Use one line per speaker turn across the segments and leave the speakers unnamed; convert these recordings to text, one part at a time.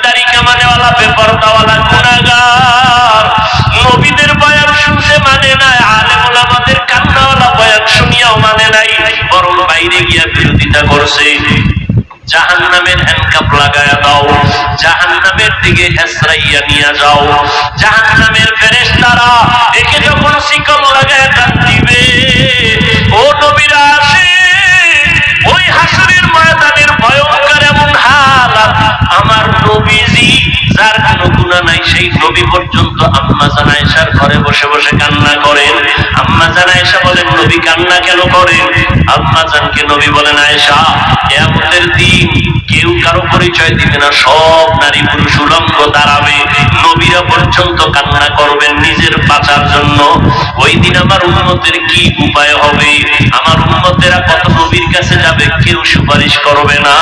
দাড়ি কামানেওয়ালা বেপরদাওয়ালা গুনাহগার নবীদের বয়ান শুনতে মানে নাই, আলেম ওলামাদের কান্নাওয়ালা বয়ান শুনিয়াও মানে নাই, বরং বাইরে গিয়া বিরোধিতা করছে। জাহান্নামের হ্যান্ডকাপ লাগায়া দাও, জাহান্নামের দিকে হেসরাইয়া নিয়ে যাও। জাহান্নামের ফেরেশতারা একে যখন শিকল লাগায়া টান দিবে, ও নবীরা আসে, ওই হাসরের ময়দানের ভয়ঙ্কর এমন হালাত, আমার নবীজি যার কোনো গুনাহ নাই সেই নবী পর্যন্ত আম্মা জান আয়েশার ঘরে বসে বসে কান্না করেন। আম্মা জান আয়েশা বলেন, নবী কান্না কেন করেন? আম্মা জানকে নবী বলেন, আয়েশা, কিয়ামতের দিন কেউ কারো পরিচয় দিবে না, সব নারী পুরুষ উলঙ্গ দাঁড়াবে, নবীরা পর্যন্ত কান্না করবেন নিজের বাঁচার জন্য। ওই দিন আমার উম্মতের কি উপায় হবে? আমার উম্মতেরা কত নবীর কাছে যাবে, কেউ সুপারিশ করবে না।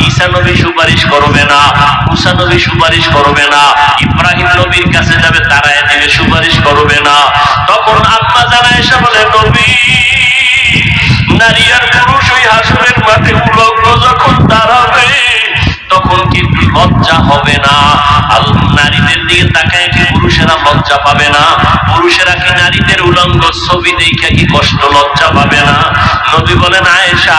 ঈসা নবী সুপারিশ করবে না, মুসা নবী সুপারিশ করবে না, ইব্রাহিম নবীর কাছে যাবে, তারাই দিবে, সুপারিশ করবে না। তখন আম্মা জান আয়েশা বলে, নবী, নারী আর পুরুষ ওই হাসরের মাঠে উলঙ্গ যখন দাঁড়াবে, তখন কি লজ্জা হবে না? নারীদের দিকে তাকায় কি পুরুষেরা লজ্জা পাবে না? পুরুষেরা কি নারীদের উলঙ্গ ছবি দেখে কি কষ্ট লজ্জা পাবে না? নবী বলেন, আয়েশা,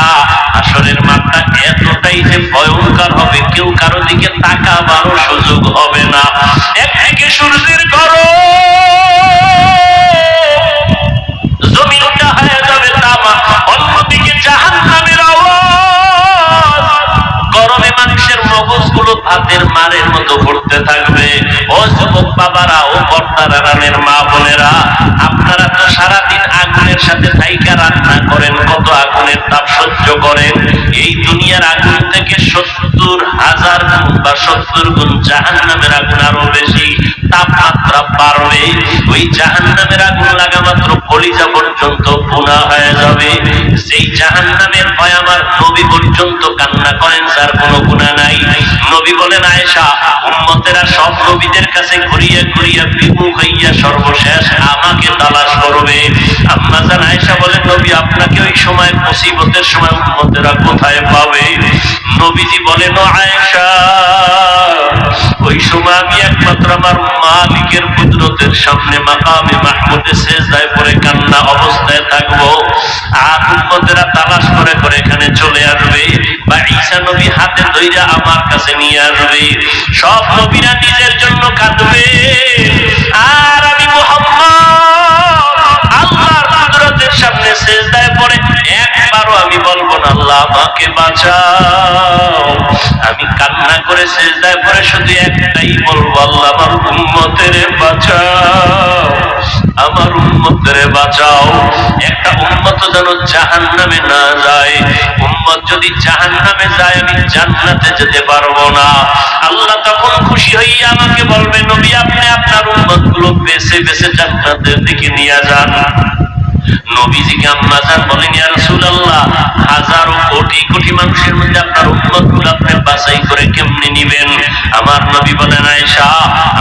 হাসরের মাঠটা এতটাই যে ভয়ঙ্কর হবে, কেউ কারো দিকে তাকাবারও সুযোগ হবে না। একদিকে সূর্যের গরম, জমিনটা হয়ে যাবে তামা, অন্যদিকে জাহান্নামের আওয়াজ, গরমে মানুষের মগজগুলো ভাতের মারের মতো ঘুরতে থাকবে। ও যুবক বাবারা, ও পর্দার আড়ালের মা বোনেরা, আপনারা তো সারাদিন আগুনের সাথে থাইকা রান্না করেন, কত আগুনের তাপ সহ্য করেন। এই দুনিয়ার আগুন থেকে 70,000 গুণ বা 70 গুণ জাহান্নামের আগুন আরো বেশি তাপমাত্রা বাড়বে। ওই জাহান্নামের আগুন লাগা মাত্র কলিজা পর্যন্ত পুনা হয়ে যাবে। সেই জাহান্নামের ভয় আমার নবী পর্যন্ত কান্না করেন, যার কোনো গুনাহ নাই। নবী বলেন, আয়েশা, উম্মতেরা সব নবীদের কাছে ঘুরিয়া ঘুরিয়া বিমুখ হইয়া সর্বশেষ আমাকে তালাশ করবে। আম্মা জান আয়েশা বলেন, নবী, আপনাকে ওই সময় মুসিবতের সময় উম্মতেরা কোথায় পাবে? নবীজি বলেন, ও আয়েশা, ওই সময় আমি একমাত্র আমার মালিকের কুদরতের সামনে মাকামে মাহমুদে সেজদায় পড়ে কান্না অবস্থায় থাকবো, আর উম্মতেরা তালাশ করে করে এখানে চলে আসবে, বা ঈসা নবী হাতে ধইরা আমার কাছে নিয়ে আসবে। সব নবীরা নিজের জন্য কাঁদবে, আর আমি মুহাম্মদ আল্লাহর কুদরতের সামনে সেজদায় পড়ে একবারও আমি বলবো না, আল্লাহ আমাকে বাঁচাও। আমি কান্না করে সেজদায় পড়ে শুধু একটাই বলবো, আল্লাহ আমার উম্মতেরে বাঁচাও, আমার উম্মতেরে বাঁচাও। একটা উম্মত যেন জাহান্নামে না যায়। উম্মত যদি জাহান্নামে যায়, আমি জান্নাতে যেতে পারবো না। আল্লাহ তখন খুশি হইয়া আমাকে বলবে, নবী, আপনি আপনার উম্মতগুলো বেছে বেছে জান্নাতের দিকে নিয়ে যান। নবীজিকে আম্মা জান বলেন, ইয়া রাসূলুল্লাহ, হাজারো কোটি কোটি মানুষের মধ্যে আপনার উম্মতগুলো আপনি বাছাই করে কেমনে নিবেন? আমার নবী বলেন, আয়েশা,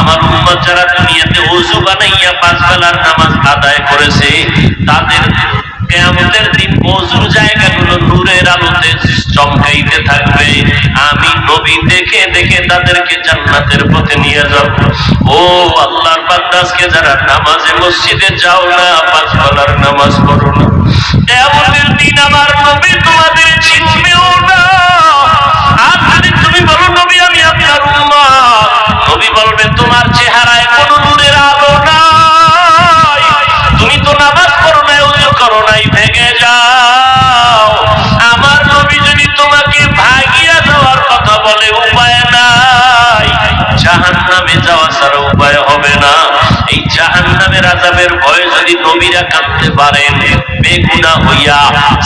আমার উম্মত যারা দুনিয়াতে ওযু বানাইয়া 5 বেলার নামাজ আদায় করেছে, তাদের কিয়ামতের দিন ওযুর জায়গাগুলো নূরের আলোতে চমকাইতে থাকবে। আমি নবী দেখে দেখে তাদেরকে জান্নাতের পথে নিয়ে যাব। ও আল্লাহর বান্দা, আজকে যারা নামাজে মসজিদে যাও না, 5 বেলার নামাজ পড়ো না, কিয়ামতের দিন আমার নবী তোমাদের চিনবেও না। আর যদি তুমি বলো, নবী, আমি আপনার উম্মত, নবী বলবে, তোমার চেহারায় কোনো নূরের আলো নাই, তুমি তো নামাজ পড়ো না, ওযু করো নাই, ভেগে যাও। আমার নবী যদি তোমাকে ভাগিয়া যাওয়ার কথা বলে, উপায় নাই, জাহান্নামে যাওয়া ছাড়া উপায় হবে না। এই জাহান্নামের আযাবের ভয়ে যদি নবীরা কাঁদতে পারেন বেগুনাহ হইয়া,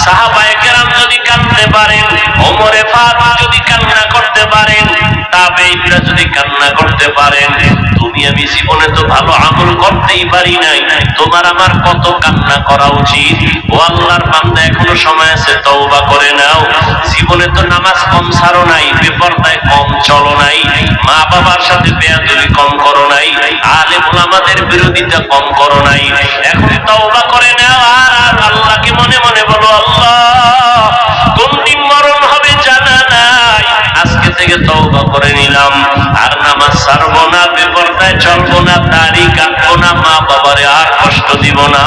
সাহাবায়ে কেরাম যদি কাঁদতে পারেন, ওমরে ফারুক যদি কান্না করতে পারেন, তাবেঈরা যদি কান্না করতে পারেন, তুমি আমি জীবনে তো ভালো আমল করতেই পারি নাই, তোমার আমার কত কান্না করা উচিত। ও আল্লাহর বান্দা, এখনো সময় আছে, তওবা করে নাও। জীবনে তো নামাজ কম ছাড়ো নাই, বেপরদায় কম চলো নাই, মা বাবার সাথে বেয়াদবি কম করো নাই, আলেম ওলামাদের বিরোধিতা কম করো নাই। এখন তওবা করে নাও, আর আল্লাহকে মনে মনে বলো, আল্লাহ, কোন দিন মরণ হবে জানা নাই, আজকে থেকে তওবা করে নিলাম, আর ছাড়বো না, বেপরদায় চলবো না, দাড়ি কাটবো না, মা বাবারে আর কষ্ট দিব না,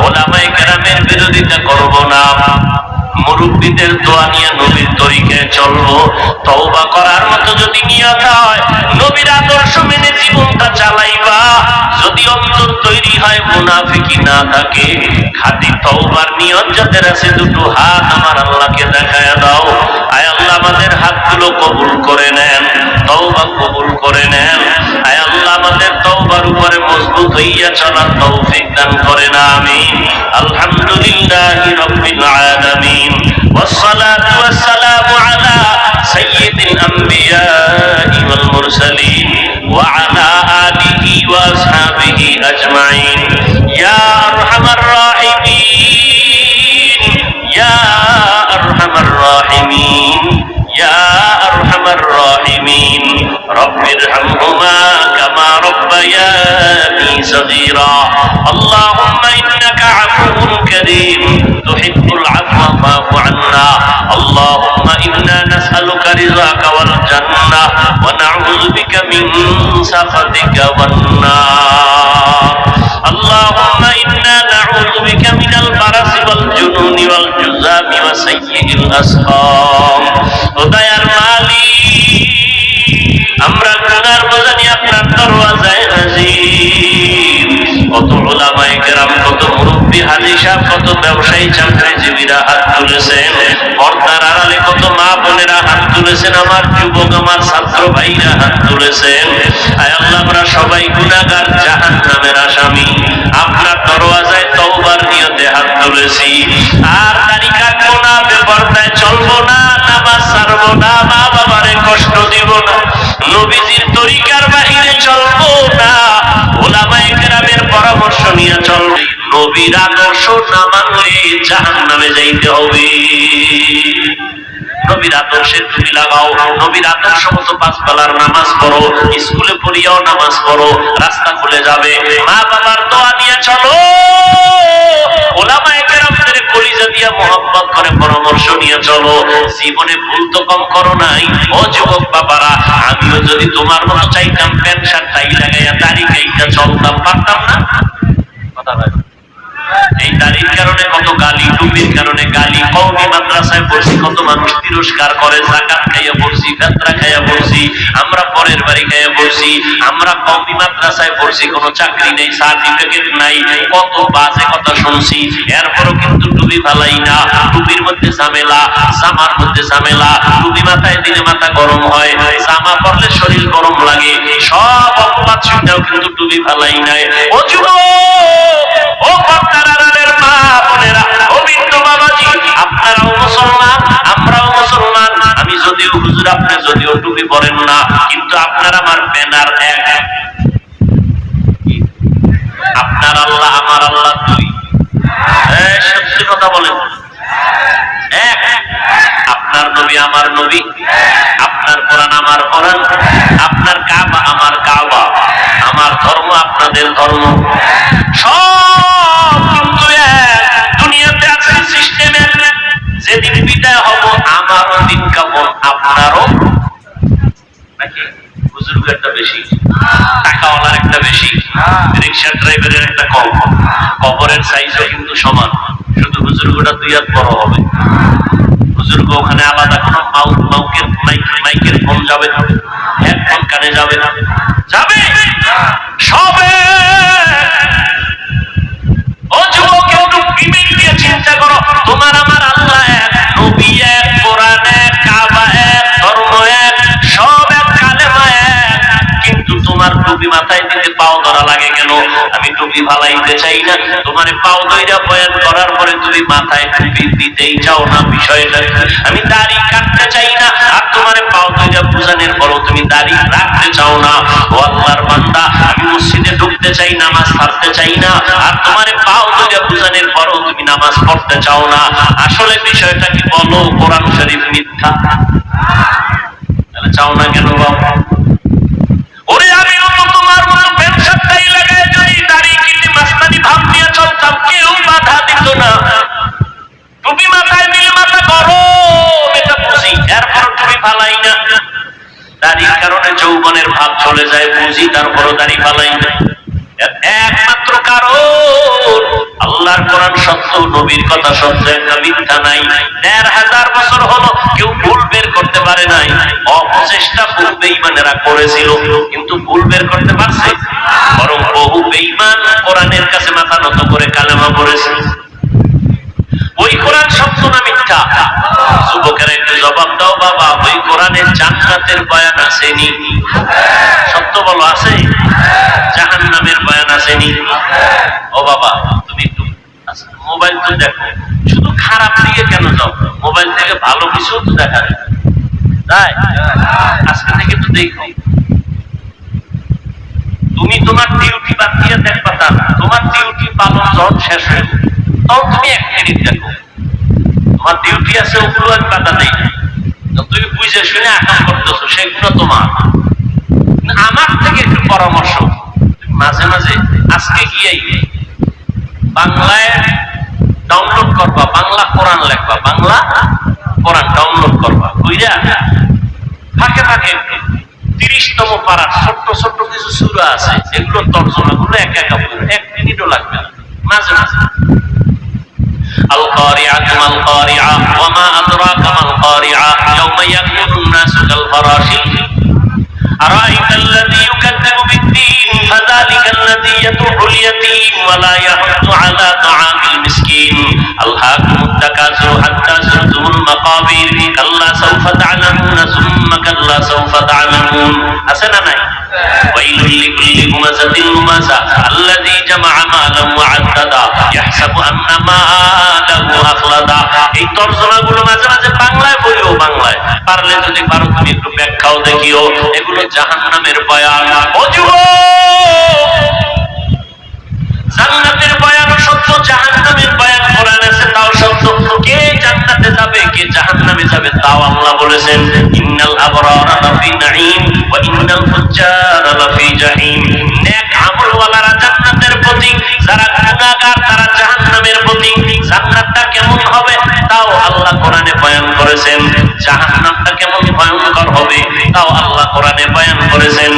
ওলামায়ে কেরামের বিরোধিতা করব না, মুরব্বীদের দোয়া নিয়ে নবীর তরিকায় চলবো। তওবা করার মতো যদি নিয়ত হয়, নবীর আদর্শ মেনে জীবনটা চালাইবা। যদি অন্তর তৈরি হয়, মুনাফিকি না থাকে, খাঁটি তওবার নিয়ত যাদের আছে, দুটো হাত আমার আল্লাহকে দেখায় দাও। আয় আল্লাহ আমাদের হাতগুলো কবুল করে নেন, তওবা কবুল করে নেন। আয় আল্লাহ আমাদের তওবার উপরে মজবুত হইয়া চলার তৌফিক দান করেন, আমিন। আলহামদুলিল্লাহি রাব্বিল আলামিন, والصلاة والسلام على سيد الأنبياء والمرسلين وعلى آله وأصحابه أجمعين يا أرحم الراحمين يا أرحم الراحمين يا أرحم الراحمين رب ارحمهما كما ربياني صغيرا اللهم إنك عفو كريم تحب العفو فاعف عنا اللهم إنا نسألك رضاك والجنة ونعوذ بك من سخطك والنار اللهم إنا نعوذ بك من البرص والجنون والجذام وسيء الأسقام দয়ার মালিক, আমরা গুনার বোঝা নিয়ে আপনার দরওয়াজায় হাজির। কত উলামায়ে কেরাম, কত মুরব্বী হাজী সাহেব, কত ব্যবসায়ী চাকরিজীবীরা হাত তুলেছেন, পর্দার আড়ালে কত মা বোনেরা হাত তুলেছেন, আমার যুবক আমার ছাত্র ভাইরা হাত তুলেছেন। আয় আল্লাহ আমরা সবাই গুনাহগার, জাহান্নামের আসামি, আপনার দরওয়াজায় তওবার নিয়তে হাত তুলেছি। আর দাড়ি কাটবো না, বেপরদায় চলবো না, নামাজ ছাড়বো না, মা বাবারে কষ্ট দিব না, নবীজির তরিকার বাহিরে চলবো না, ওলামায়ে কেরামের পরামর্শ নিয়ে চলবে। নবীর আদর্শ না মানলে জাহান্নামে যাইতে হবে। নবীর আদর্শের টুপি লাগাও, নবীর আদর্শ মতো পাঁচ বেলার নামাজ পড়ো, স্কুলে পড়িয়াও নামাজ পড়ো, রাস্তা খুলে যাবে। মা বাবার দোয়া নিয়ে চলো, ওলামায়ে কেরামদের কলিজা দিয়া মোহাম্মত করে পরামর্শ নিয়ে চলো। জীবনে ভুল তো কম করো নাই ও যুবক বাবারা। আমিও যদি তোমার মতো চাইতাম প্যান্ট শার্ট টাই লাগাইয়া দাড়ি কাইটা চলতাম, পারতাম না? কথা ভাই, এই দাড়ির কারণে কত গালি, টুপির কারণে গালি, কওমি মাদ্রাসায় পড়ছি, কত মানুষ তিরস্কার করে, যাকাত খাইয়া পড়ছি, ফিতরা খাইয়া পড়ছি, আমরা পরের বাড়ি খাইয়া পড়ছি, আমরা কওমি মাদ্রাসায় পড়ছি, কোনো চাকরি নেই, সার্টিফিকেট নাই, কত বাজে কথা শুনছি, এরপরও কিন্তু টুপি ফালাই না। টুপির মধ্যে ঝামেলা, জামার মধ্যে ঝামেলা, টুপি মাথায় দিলে মাথা গরম হয়, জামা পরলে শরীর গরম লাগে, সব অপবাদ শুনতেও কিন্তু টুপি ফালাই নাই। ও যুবক, ও পর্দার মা বোনেরা, ও বৃদ্ধ বাবাজি, আপনারাও মুসলমান, আমরাও মুসলমান। আমি যদিও হুজুর, আপনি যদিও টুপি পরেন না, কিন্তু আপনার আমার ব্যানার এক। আপনার আল্লাহ আমার আল্লাহ দুই, সত্যি কথা বলেন, এক। আপনার নবী আমার নবী, আপনার কোরআন আমার কোরআন, আপনার কাবা আমার কাবা, আমার ধর্ম আপনাদের ধর্ম, সব কিন্তু এক। দুনিয়াতে আছে সিস্টেমে, যেদিন বিদায় হব আমারও দিন কাপড় আপনারও, নাকি বুজুর্গ একটা বেশি, টাকাওয়ালার একটা বেশি, রিক্সা ড্রাইভারের একটা কম, কবরের সাইজও কিন্তু সমান, শুধু বুজুর্গটা 2 হাত বড় হবে। বুজুর্গ ওখানে আলাদা কোনো মাইকের ফোন যাবে না, হেডফোন কানে যাবে না, যাবে সবে। ও যুবক, একটু বিবেক দিয়ে চিন্তা করো, তোমার আমার আল্লাহ এক, নবী এক, কোরআন এক, কাবা এক, ধর্ম এক, সব এক, কালেমা এক, কিন্তু তোমার টুপি মাথায় দিতে পাও ধরা লাগে কেন? আমি টুপি ফালাইতে চাই না, তোমার পাও ধইরা বয়ান করার পরে তুমি মাথায় টুপি দিতেই চাও না, বিষয়টা। আমি দাড়ি কাটতে চাই না, আর তোমার পাও ধইরা বুঝানোর পরও তুমি দাড়ি রাখতে চাও না। ও আল্লাহর বান্দা, আমি মসজিদে ঢুকতে চাই, নামাজ ছাড়তে চাই না, আর তোমার পাও ধইরা বুঝানোর পরও তুমি নামাজ পড়তে চাও না। আসলে বিষয়টা কি বলো? কোরআন শরীফ মিথ্যা? তাহলে চাও না কেন বাবা? ওরে আমি তোমার মতো প্যান্ট শার্ট টাই লাগায় যদি দাড়ি কিনে মাস্তানি ভাব নিয়ে চলতাম, কেউ বাধা দিত না। টুপি মাথায় দিলে মাথা গরম, এটা বুঝি, এরপর টুপি ফালাই না। দাড়ির কারণে যৌবনের ভাব চলে যায়, বুঝি তারপরও দাড়ি পালাই না। একমাত্র কারণ আল্লাহর কোরআন সত্য, নবীর কথা সত্য, একটা মিথ্যা নাই। ১,৫০০ বছর হলো কেউ ভুল বের করতে পারে নাই। অপচেষ্টা ভুল বেঈমানেরা করেছিল, কিন্তু ভুল বের করতে পারছে? বরং বহু বেঈমান কোরআনের কাছে মাথা নত করে কালেমা পড়েছে। ওই কোরআন সত্য না মিথ্যা? যুবকেরা একটু জবাব দাও বাবা, ওই কোরআনের জান্নাতের বয়ান আসেনি? সত্য বলো, আছে? জাহান্নামের বয়ান আসেনি? ও বাবা, তুমি একটু মোবাইল তো দেখো, শুধু খারাপ দিকে কেন যাও? মোবাইল থেকে ভালো কিছু তো দেখা যায়, তাই আজকে থেকে তো দেখো। তুমি তোমার ডিউটি বাদ দিয়ে দেখবা তা না, তোমার ডিউটি পালন যখন শেষ হয়ে তখন তুমি 1 মিনিট দেখো। তোমার ডিউটি আছে, ওগুলো আমি বাধা নেই, তুমি বুঝে শুনে আকাম করতেছো, সেগুলো তোমার। আমার থেকে একটু পরামর্শ, মাঝে মাঝে আজকে গিয়েই বাংলায় ডাউনলোড করবা, বাংলা কোরআন লেখবা, বাংলা কোরআন ডাউনলোড করবা, বুঝলা? ফাঁকে ফাঁকে 30তম পারার ছোট্ট ছোট্ট কিছু সূরা আছে, এগুলো তর্জমা গুলো একা একা 1 মিনিটও লাগবে না, মাঝে মাঝে। আল কারিআতু মাল কারিআ ওয়া মা আদরাকা মাল কারিআ ইয়াওমা ইয়াকুনুন নাসু কাল ফারাশিল আরাআইতা আল্লাযী ইউকাযযিবু বিদ্দীন ফাযালিকা আল্লাযী ইয়াদউল ইয়াতীম ওয়া লা ইয়াহুদ্দু আলা তাআমিল মিসকিন আলহাকুমুত তাকাসুর হাত্তা যুরতুমুল মাকাবির কাল্লা সাওফা তা'লামুনা সুম্মা কাল্লা সাওফা তা'লামুন। আছে না নাই? ওয়াইলুল লিকুল্লি হুমাযাতিন লুমাযা আল্লাযী জামা'a মালান ওয়া আদ্দাদা ইয়াহসাবু আন্না মালাহু আখলাদা। এই তরজমাগুলো মাঝে মাঝে বাংলায় বলিও, বাংলায় পারলে যদি পারো তুমি একটু ব্যাখ্যাও দেখিও। এগুলো জাহান্নামের বয়ান। ও যুবক, জান্নাতের বয়ান সত্য, জাহান্নামের বয়ান কোরআন আছে তাও সত্য। কে জান্নাতে যাবে, কে জাহান্নামে যাবে তাও আল্লাহ বলেছেন। ইন্নাল আবরারা লাফি নাঈম ওয়া ইন্নাল ফুজ্জারা লাফি জাহিম। নেক আমলওয়ালারা জান্নাতের প্রতীক, যারা গুনাহগার তারা জাহান্নামের প্রতীক। জান্নাতটা কেমন হবে তাও আল্লাহ কোরআনে বয়ান করেছেন, জাহান্নামটা কেমন ভয়ঙ্কর হবে তাও আল্লাহ কোরআনে বয়ান করেছেন।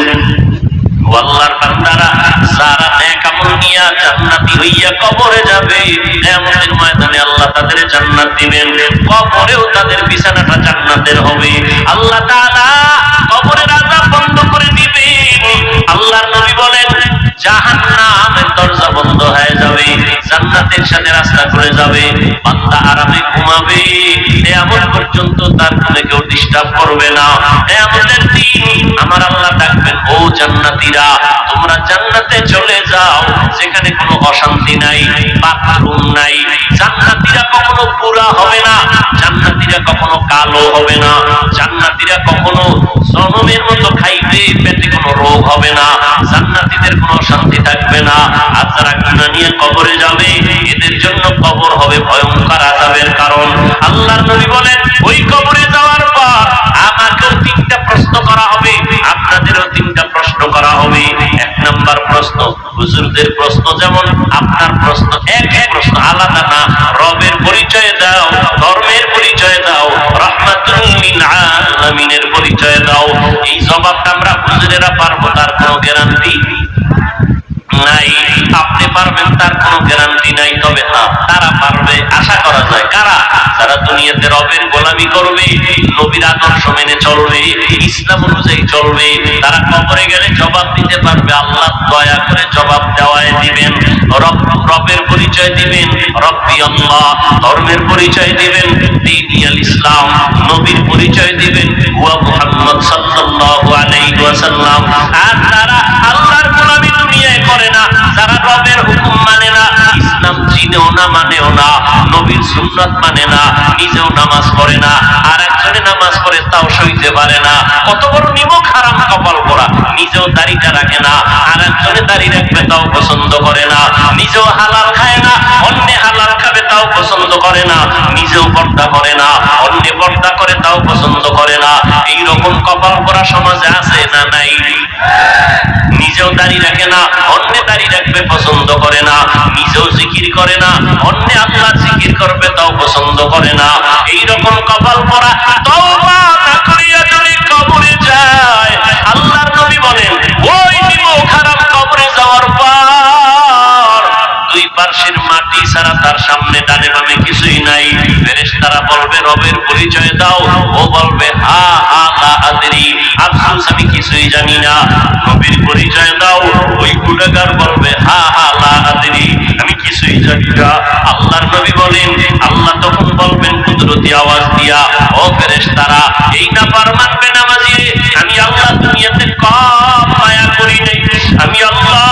আল্লাহর বান্দারা যারা নেক আমল নিয়ে জান্নাতি হইয়া কবরে যাবে, কিয়ামতের ময়দানে আল্লাহ তাদের জান্নাত দিবেন, কবরেও তাদের বিছানাটা জান্নাতের হবে। আল্লাহ তাআলা কবরের আযাব বন্ধ করে দিবেন। আল্লাহর নবী বলেন জাহান্নামের দরজা বন্ধ হয়ে যাবে, জান্নাতের সাথে রাস্তা খুলে যাবে, বান্দা আরামে ঘুমাবে, কিয়ামত পর্যন্ত তার কোনো কেউ ডিস্টার্ব করবে না। কিয়ামতের দিন আমার আল্লাহ ডাকবেন, ও জান্নাতীরা তোমরা জান্নাতে চলে যাও, যেখানে কোনো অশান্তি নাই, বাথরুম নাই। জান্নাতীরা কখনো বুড়া হবে না, জান্নাতীরা কখনো কালো হবে না, জান্নাতীরা কখনো জনমের মতো খাইবে, পেটে কোনো রোগ হবে না, জান্নাতীদের কোনো শান্তি থাকবে না। আর যারা গুনাহ নিয়ে কবরে যাবে, এদের জন্য কবর হবে ভয়ঙ্কর আযাবের কারণ। আল্লাহর নবী বলেন ওই কবরে যাওয়ার পর আমাকেও 3টা প্রশ্ন করা হবে, আপনাদেরও 3টা প্রশ্ন করা হবে। 1 নাম্বার প্রশ্ন হুজুরদের প্রশ্ন, যেমন আপনার প্রশ্ন এক প্রশ্ন, আলাদা না। রবের পরিচয় দাও, ধর্মের পরিচয় দাও, রাহমাতুল লিল আলামিনের পরিচয় দাও। এই জবাবটা আমরা হুজুরেরা পারবো তার কোনো গ্যারান্টি নাই, আপনি পারবেন তার কোনো গ্যারান্টি নাই। তবে হ্যাঁ, তারা পারবে, আশা করা যায়। কারা? যারা দুনিয়াতে রবের গোলামি করবে, নবীর আদর্শ মেনে চলবে, ইসলাম অনুযায়ী চলবে, তারা কবরে গেলে জবাব দিতে পারবে। আল্লাহ দয়া করে জবাব দেওয়ায় দিবেন। রবের পরিচয় দিবেন রব্বি আল্লাহ, ধর্মের পরিচয় দিবেন দীনুল ইসলাম, নবীর পরিচয় দিবেন হুয়া মুহাম্মদ সাল্লাল্লাহু আলাইহি ওয়াসাল্লাম। আর তারা আল্লাহর গোলামি দুনিয়ায় করে না, যারা রবের হুকুম মানে না, ইসলাম চিনেও না, মানেও না, নবীর সুন্নাত মানে না, নিজেও নামাজ পড়ে না, আর একজনে নামাজ পড়ে তাও সইতে পারে না। কত বড় নিমক হারাম কপাল পরা, নিজেও দাড়িটা রাখে না, আর একজনে দাড়ি রাখবে তাও পছন্দ করে না, নিজেও হালাল খায় না, অন্য হালাল খাবে তাও পছন্দ করে না, নিজেও পর্দা করে না, অন্য পর্দা করে তাও পছন্দ করে না। এইরকম কপাল পরা সমাজে আছে না নাই? নিজেও দাড়ি রাখে না, অন্য দাড়ি রাখবে পছন্দ করে না, নিজেও জিকির করে না, অন্য আল্লাহ জিকির করবে তাও পছন্দ করে না। এইরকম কপাল পরা তওবা না করিয়া যদি কবরে যায়, আল্লাহর নবী বলেন ছাড়া তার সামনে ডানে বামে কিছুই নাই। ফেরেশতারা বলবে রবের পরিচয় দাও, ও বলবে হা হা লা আদরি, আফসোস আমি কিছুই জানি না। নবীর পরিচয় দাও, ওই গুনাহগার বলবে হা হা লা আদরি, আমি কিছুই জানি না। আল্লাহর নবী বলেন, আল্লাহ তখন বলবেন কুদরতি আওয়াজ দিয়া, ও ফেরেশতারা এই নাফরমান বেনামাজি আমি আল্লাহ দুনিয়াতে কম মায়া করি নাই, আমি আল্লাহ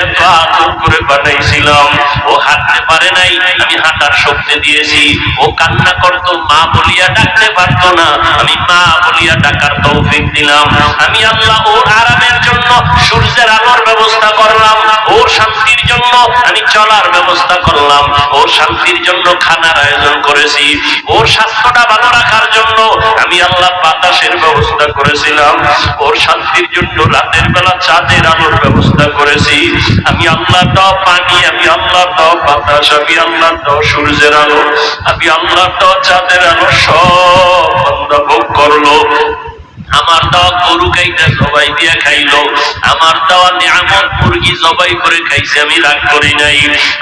এত আদর করে বানাইছিলাম, ও হাঁটতে পারে নাই, আমি হাঁটার শক্তি দিয়েছি। ও কান্না করতো, মা বলিয়া ডাকতে পারতো না, আমি মা বলিয়া ডাকার তৌফিক দিলাম। আমি আল্লাহ ওর আরামের জন্য সূর্যের আলোর ব্যবস্থা করলাম, ওর শান্তির জন্য আমি চলার ব্যবস্থা করলাম, ওর শান্তির জন্য খানার আয়োজন করেছি, ওর স্বাস্থ্যটা ভালো রাখার জন্য আমি আল্লাহ বাতাসের ব্যবস্থা করেছিলাম, ওর শান্তির জন্য রাতের বেলা চাঁদের আলোর ব্যবস্থা করেছি। আমি আল্লাহ দাও পানি, আমি আল্লাহ দাও বাতাস, আমি আল্লাহ দাও সূর্যের আলো, আমি আল্লাহ দাও চাঁদের আলো, সব বান্দা ভোগ করলো। আমার দেওয়া গরু গাইটা জবাই দিয়া খাইলো, আমার দেওয়া নিয়ামত মুরগি জবাই করে খাইছে, আমি রাগ করি নাই।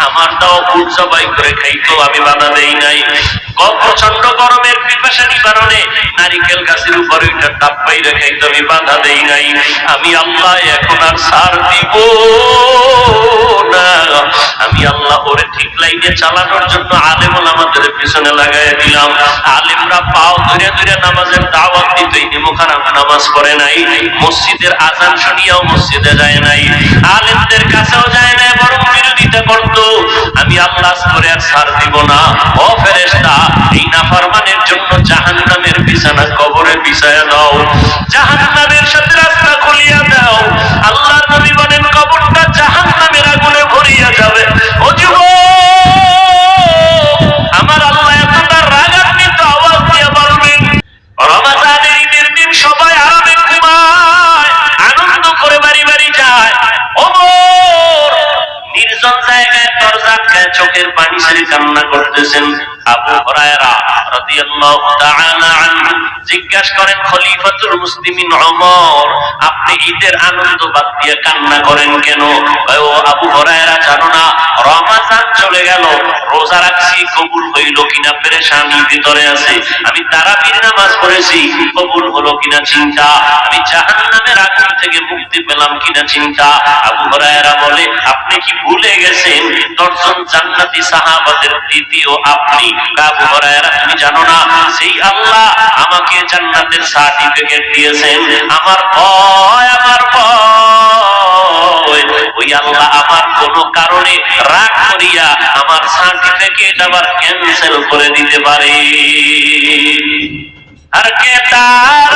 আমার দেওয়া উট জবাই করে খাইতো, আমি বাধা দেই নাই। প্রচন্ড গরমের পিপাসা নিবারণে নারিকেল গাছের উপরে ওইটা তাপ পাইরে খাইতো, আমি বাধা দেই নাই। আমি আল্লাহ এখন আর ছাড় দিব না, আমি আল্লাহ ওরে ঠিক লাইনে চালানোর জন্য আলেম ওলামাদের পিছনে লাগাই দিলাম। আলেমরা পাও ধরে ধরে নামাজের দাওয়াত দিত, মুখারাম নামাজ পড়ে নাই, মসজিদের আজান শুনিয়াও মসজিদে যায় নাই, আলেমদের কাছেও যায় নাই, বরং বিরোধিতা করত। আমি আল্লাহ করে আর ছাড় দিব না। ও ফেরেশতা এই নাফরমানের জন্য জাহান্নামের বিছানা কবরে বিছায়া দাও, জাহান্নামের সাথে রাস্তা খুলিয়া দাও। আল্লাহর নবী বলেন কবরটা জাহান্নামের আগুনে ভরিয়া যাবে। ও যুবক, আমার আল্লাহ এতটা রাগান্বিত আওয়াজ দিয়ে বলবেন, রমাজানের ঈদের দিন সবাই আরামে ঘুমায়, আনন্দ করে বাড়ি বাড়ি যায়, ওমর নির্জন জায়গায় দরজা আটকায় চোখের পানি ছেড়ে কান্না করতেছেন। আবু হুরায়রা রাদিয়াল্লাহু তাআলা আনহু জিজ্ঞাসা করেন, খলিফাতুল মুসলিমিন ওমর, আপনি ঈদের আনন্দ বাদ দিয়ে কান্না করেন কেন? ও আবু হুরায়রা, জানো না রমাজান চলে গেল, রোজা রাখছি কবুল হইল কিনা পেরেশানি ভিতরে আছে, আমি তারাবির নামাজ পড়েছি কবুল হলো কিনা চিন্তা, আমি জাহান্নামের আগুন থেকে মুক্তি পেলাম কিনা চিন্তা। আবু হুরায়রা বলে, আপনি কি ভুলে গেছেন 10 জন জান্নাতি সাহাবাদের দ্বিতীয় আপনি? আবু হুরায়রা, তুমি জানো না সেই আল্লাহ আমাকে জান্নাতের সার্টিফিকেট দিয়েছেন? আমার ভয়, আমার ভয় ওই আল্লাহ আমার কোন কারণে রাগ করিয়া আমার সার্টিফিকেট আবার ক্যান্সেল করে দিতে পারে। আর কে তার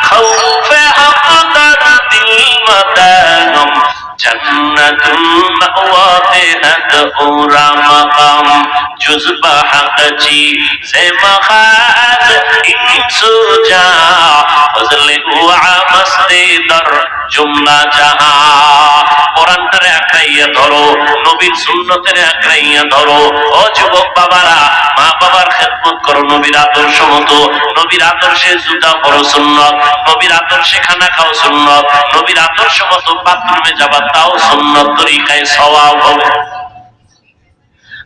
খৌফে হকদার দিল মাদানম জন্নাতুল মাওয়াতে হাত ওরা মাকাম জুজবা হাকজি সে মখাজ ইনসুজা ফজলে ওয়া মস্তি দর জুমলা জাহা। কোরআনটারে আঁকড়াইয়া ধরো, নবীর সুন্নতের আঁকড়াইয়া ধরো। ও যুবক বাবারা, মা বাবার খেদমত করো নবীর আদর্শ মতো। নবীর আদর্শে জুতা পরো সুন্নত, নবীর আদর্শে খানা খাও সুন্নত, নবীর আদর্শ মতো বাথরুমে যাবা তাও সুন্নত তরিকায় সওয়াব হবে।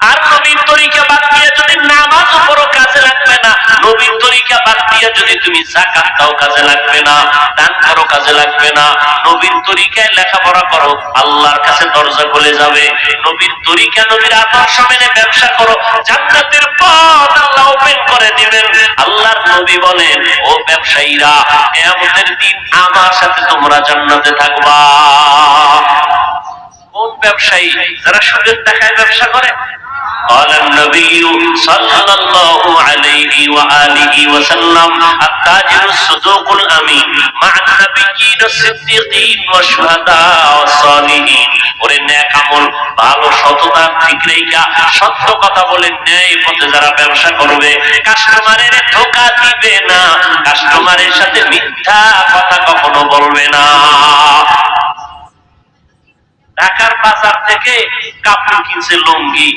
আর নবীর তরিকা বাদ দিয়ে যদি নামাজ পড়ো কাজে লাগবে না, নবীর তরিকা বাদ দিয়ে যদি তুমি যাকাত দাও কাজে লাগবে না, দান করো কাজে লাগবে না। নবীর তরিকায় লেখাপড়া করো, আল্লাহর কাছে দরজা খুলে যাবে। নবীর তরিকা, নবীর আদর্শ মেনে ব্যবসা করো, জান্নাতের পথ আল্লাহ ওপেন করে দিবেন। আল্লাহর নবী বলেন, ও ব্যবসায়ীরা, কিয়ামতের দিন আমার সাথে তোমরা জান্নাতে থাকবা। কোন ব্যবসায়ী? যারা সুদের টাকায় ব্যবসা করে। قال النبي صلى الله عليه وآله وسلم التاجر الصدوق الأمين مع النبيين الصديقين والشهداء والصالحين। ওরে নেক আমল, ভালো সততা ঠিক রেখা সত্য কথা বলে ন্যায় পথে যারা ব্যবসা করবে, কাস্টমারের ধোঁকা দিবে না, কাস্টমারের সাথে মিথ্যা কথা কখনো বলবে না। ঢাকার বাজার থেকে কাপড় কিনছে লুঙ্গি,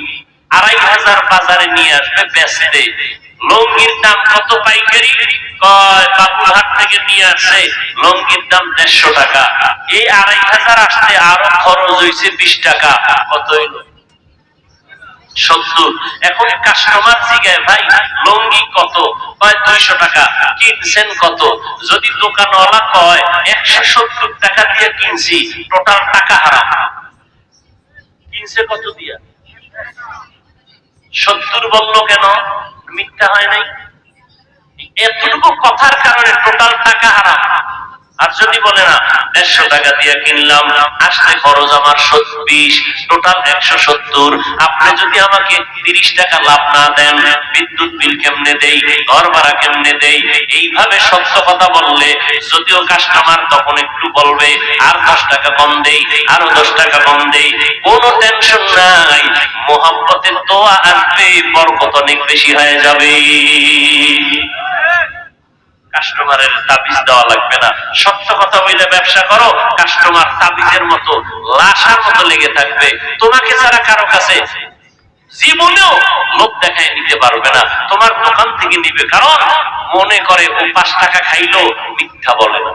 2500 বাজারে নিয়ে আসবে বেচতে। লুঙ্গির দাম কত পাইকারি? কয় বাবুরহাট থেকে নিয়ে আসছে, লুঙ্গির দাম 150 টাকা। এই 2500 আসতে আরো খরচ হয়েছে 20 টাকা। কত হইল? 70। এখন কাস্টমার জিগায় ভাই লুঙ্গি কত, কয় 200 টাকা। কিনছেন কত? যদি দোকানওয়ালা কয় 170 টাকা দিয়ে কিনছি, টোটাল টাকা হারাম। কিনছে কত দিয়া? 70 বললো কেন? মিথ্যা হয় নাই? এতটুকু কথার কারণে টোটাল টাকা হারাম। আর যদি বলে না 150 টাকা দিয়ে কিনলাম, আসলে খরচ আমার 20, টোটাল 170, আপনি যদি আমাকে 30 টাকা লাভ না দেন, বিদ্যুৎ বিল কেমনে দেই, ঘর ভাড়া কেমনে দেই, এইভাবে সত্য কথা বললে যদিও কাস্টমার তখন একটু বলবে আর 10 টাকা কম দেই, আরো 10 টাকা কম দেই, কোনো টেনশন নাই, মোহাব্বতের দোয়া আসবে, বরকত অনেক বেশি হয়ে যাবে। কাস্টমারের তাবিজ দেওয়া লাগবে না। সত্য কথা বলে ব্যবসা করো, কাস্টমার তাবিজের মতো লাশার মতো লেগে থাকবে। তোমাকে ছাড়া কারো কাছে জীবনেও লোক দেখায় নিতে পারবে না, তোমার দোকান থেকে নিবে, কারণ মনে করে ও 5 টাকা খাইলো, মিথ্যা বলে না।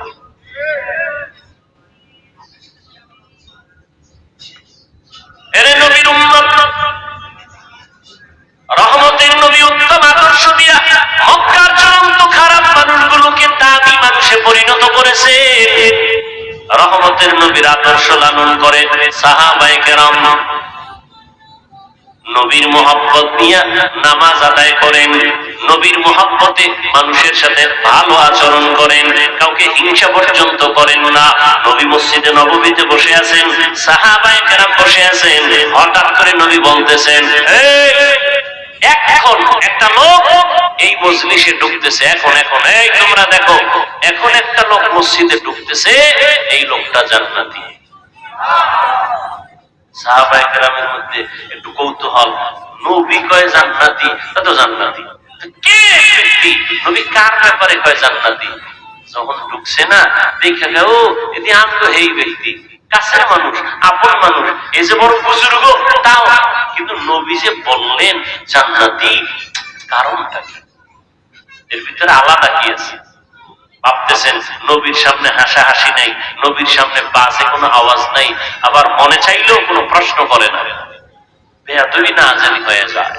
এরে নবীর উম্মত, রহমতের নবী উত্তম আদর্শ দিয়া মক্কার চূড়ান্ত খারাপ মানুষগুলোকে দামি মানুষে পরিণত করেছে। রহমতের নবীর আদর্শ লালন করে সাহাবায়ে কেরাম নবীর মোহাব্বত নিয়ে নামাজ আদায় করেন, নবীর মোহাব্বতে মানুষের সাথে ভালো আচরণ করেন, কাউকে হিংসা পর্যন্ত করেন না। নবী মসজিদে নববীতে বসে আছেন, সাহাবায়ে কেরাম বসে আছেন, হঠাৎ করে নবী বলতেছেন, এখন একটা লোক এই মজলিসে ঢুকতেছে, এখন এই তোমরা দেখো, এখন একটা লোক মসজিদে ঢুকতেছে, এই লোকটা জান্নাতি। সাহাবায়ে কেরামের মধ্যে একটু কৌতূহল, নবী কয় জান্নাতি, তো জান্নাতি কে ব্যক্তি, নবী কার ব্যাপারে কয় জান্নাতি? যখন ঢুকছে না, দেখে গেল এটি আমগো এই ব্যক্তি, কাছের মানুষ, আপন মানুষ, এই যে বড় বুজুর্গ, তাও কিন্তু নবী যে বললেন জান্নাতি, কারণটা কি? এর ভিতরে আলাদা কি আছে? ভাবতেছেন নবীর সামনে হাসাহাসি নাই, নবীর সামনে বাজে কোনো আওয়াজ নাই, আবার মনে চাইলেও কোনো প্রশ্ন করে না, বেয়াদবি না জানি হয়ে যায়।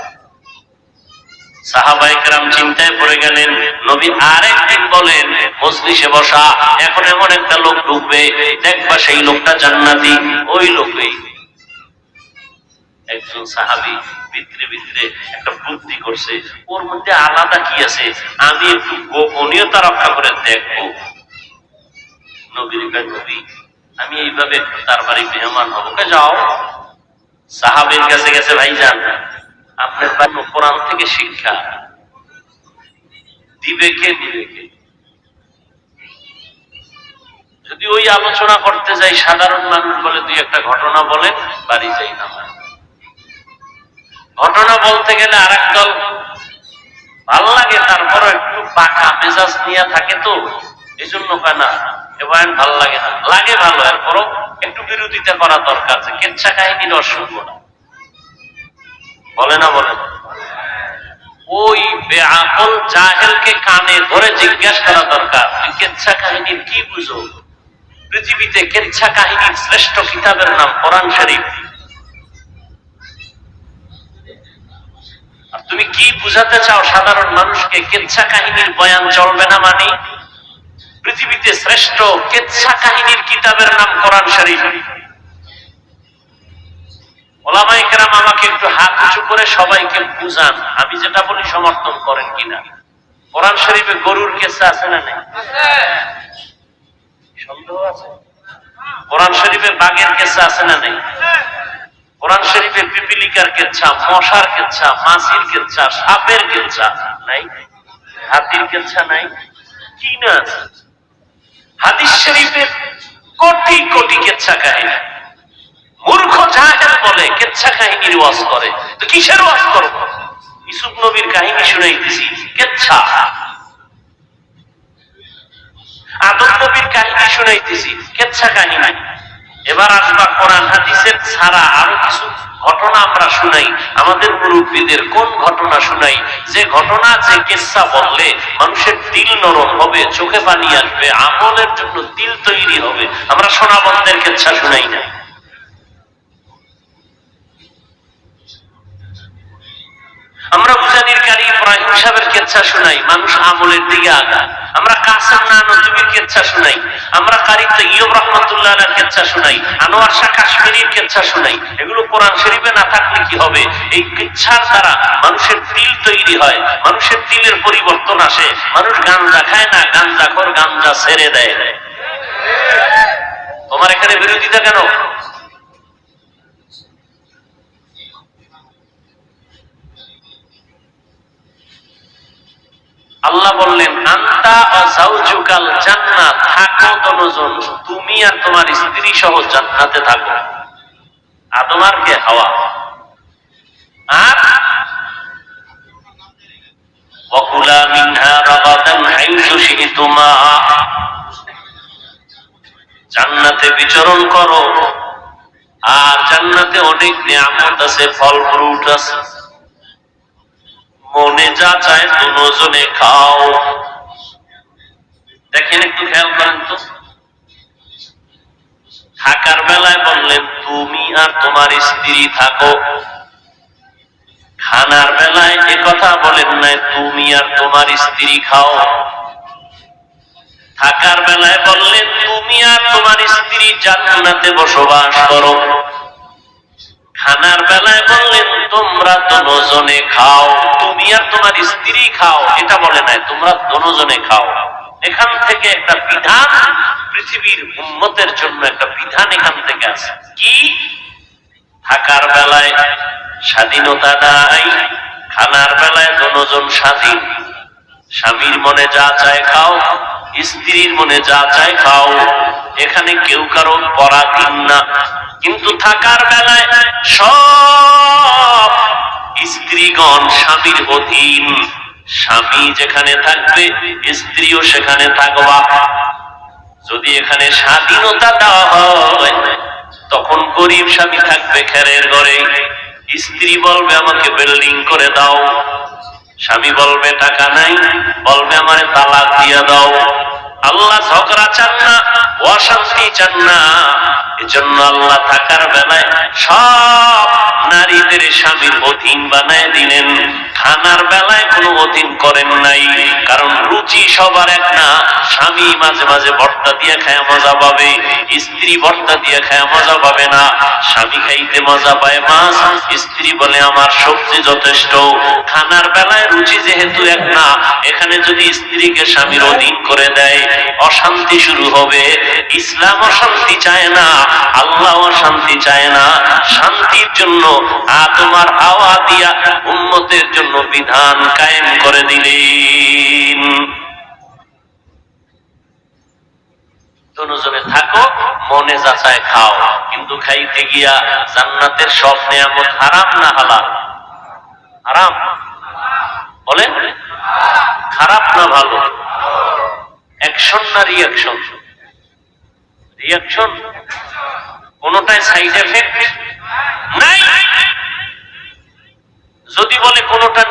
সাহাবায়ে কেরাম চিন্তায় পড়ে গেলেন। নবী আরেকদিন বলেন, মজলিসে বসা, এখন এমন একটা লোক ঢুকবে, দেখবা সেই লোকটা জান্নাতি। ওই লোকই একজন সাহাবী ভিতরে ভিতরে একটা বুদ্ধি করছে, ওর মধ্যে আলাদা কি আছে, আমি একটু গোপনীয়তা রক্ষা করে দেখবো। নবীর নবী, আমি এইভাবে একটু তার বাড়ি মেহমান হবো, যাও। সাহাবীর কাছে গেছে, ভাইজান আপনার বাড়ি কোরআন থেকে শিক্ষা দিবে কে, দিবে কে? যদি ওই আলোচনা করতে যাই, সাধারণ মানুষ বলে 2-1টা ঘটনা বলেন, বাড়ি যাই না। ঘটনা বলতে গেলে আরেক দল ভাল লাগে, তারপরও একটু পাকা মেজাজ নিয়ে থাকে, তো এই জন্য কয় না এবার ভাল লাগে না, লাগে ভালো, এরপরও একটু বিরোধিতা করা দরকার, যে কেচ্ছা কাহিনীর অশুভ না, বলে না, বলে না। ওই বেআকল জাহেলকে কানে ধরে জিজ্ঞাসা করা দরকার, তুই কেচ্ছা কাহিনীর কি বুঝো? পৃথিবীতে কেচ্ছা কাহিনীর শ্রেষ্ঠ কিতাবের নাম কোরআন শরীফ, আর তুমি কি বুঝাতে চাও সাধারণ মানুষকে? কেচ্ছা কাহিনীর বয়ান চলবে না মানে? পৃথিবীতে শ্রেষ্ঠ কেচ্ছা কাহিনীর কিতাবের নাম কোরআন শরীফ। ওলামায়ে কেরাম আমাকে একটু হাত উঁচু করে সবাইকে বুঝান, আমি যেটা বলি সমর্থন করেন কিনা। কোরআন শরীফে গরুর কেচ্ছা আছে না নেই? সন্দেহ আছে? কোরআন শরীফে বাঘের কেচ্ছা আছে না নেই? কোরআন শরীফে পিপিলিকার কেচ্ছা, মশার কেচ্ছা, মাছির কেচ্ছা, সাপের কেচ্ছা নাই? হাতির কেচ্ছা নাই? কি না আছে? হাদিস শরীফে কোটি কোটি কেচ্ছা কাহিনী। মূর্খ জাহেল বলে কেচ্ছা কাহিনীর ওয়াজ করে, তো কিসের ওয়াজ করব? ইউসুফ নবীর কাহিনী শুনাইতেছি, কেচ্ছা। আদম নবীর কাহিনী শুনাইতেছি, কেচ্ছা কাহিনী। এবার আসবা কোরআন হাদিসের ছাড়া আরো কিছু ঘটনা আমরা শুনাই, আমাদের মুরব্বীদের কোন ঘটনা শুনাই, যে ঘটনা, যে কিসসা বললে মানুষের দিল নরম হবে, চোখে পানি আসবে, আমলের জন্য দিল তৈরি হবে। আমরা সোনাবন্ধের কিসসা শুনাই না। কারি ইব্রাহিম সাহেবের কেচ্ছা শুনাই, মানুষ আমলের দিকে আগায়। আমরা কাসেম নানতুবির কেচ্ছা শুনাই, আমরা কারি তৈয়ব রহমাতুল্লাহ আলাইহির কেচ্ছা শুনাই, আনোয়ার শাহ কাশ্মীরির কেচ্ছা শুনাই। এগুলো কোরআন শরীফে না থাকলে কি হবে? এই কেচ্ছার দ্বারা মানুষের দিল তৈরি হয়, মানুষের দিলের পরিবর্তন আসে। মানুষ গাঞ্জা খায় না, গাঞ্জাখোর গাঞ্জা ছেড়ে দেয়। তোমার এখানে বিরোধিতা কেন? আল্লাহ বললেন আনতা ওয়া যাওজুকাল জান্নাত, থাকো দুজন, তুমি আর তোমার স্ত্রী সহ জান্নাতে থাকো। আদম আর কে? হাওয়া। আর ওয়াকুলা মিনহা রাগাদান হাইসু শি'তুমা, জান্নাতে বিচরণ করো। আর জান্নাতে অনেক নিয়ামত আছে, ফল ফ্রুট আছে, মনে যা চায় দুজনে খাও। দেখেন, একটু খেয়াল করেন তো, থাকার বেলায় বললেন তুমি আর তোমার স্ত্রী থাকো, খানার বেলায় এ কথা বলেন নাই তুমি আর তোমার স্ত্রী খাও। থাকার বেলায় বললেন তুমি আর তোমার স্ত্রী জান্নাতে বসবাস করো, খানার বেলায় বললেন তোমরা দুজনে খাও, তুমি আর তোমার স্ত্রী খাও। এটা বলে নাই তোমরা দুজনে খাও। এখান থেকে একটা বিধান, পৃথিবীর উম্মতের জন্য একটা বিধান এখান থেকে আছে। কি? থাকার বেলায় স্বাধীনতা নাই, খানার বেলায় দুজন স্বাধীন। স্বামীর মনে যা চায় খাও, স্ত্রীর মনে যা চায় খাও, এখানে কেউ কারো পরাধীন না। কিন্তু থাকার বেলায় সব স্ত্রীগণ স্বামীর অধীন। স্বামী যেখানে থাকবে স্ত্রীও সেখানে থাকবা। যদি এখানে স্বাধীনতা দেওয়া হয়, তখন গরিব স্বামী থাকবে খেরের ঘরে, স্ত্রী বলবে আমাকে বিল্ডিং করে দাও, স্বামী বলবে টাকা নাই, বলবে আমারে তালাক দিয়ে দাও। আল্লাহ ঝগড়া চান না, অশান্তি চান না। এজন্য আল্লাহ থাকার বেলায় সব নারীদের স্বামীর অধীন বানায় দিলেন, খানার বেলায় কোনো অধীন করেন নাই। কারণ রুচি সবার এক না। স্বামী মাঝে মাঝে ভর্তা দিয়ে খায় মজা পাবে, স্ত্রী ভর্তা দিয়ে খায় মজা পাবে না। স্বামী খাইতে মজা পায় মাছ, স্ত্রী বলে আমার সবজি যথেষ্ট। খানার বেলায় রুচি যেহেতু এক না, এখানে যদি স্ত্রীকে স্বামীর অধীন করে দেয়, অশান্তি শুরু হবে। ইসলাম অশান্তি চায় না, আল্লাহ অশান্তি চায় না। শান্তির জন্য আদম আর হাওয়া দিয়া উম্মতের জন্য বিধান কায়েম করে দিলেন। দুজনে থাকো, মনে যা চায় খাও। কিন্তু খাইতে গিয়া জান্নাতের সব নিয়ামত হারাম না হালাল? হারাম। বলেন খারাপ না ভালো? অ্যাকশন না রিয়াকশন? রিয়াকশন। কোনটায় সাইড এফেক্ট নাই। যদি বলে কোনটা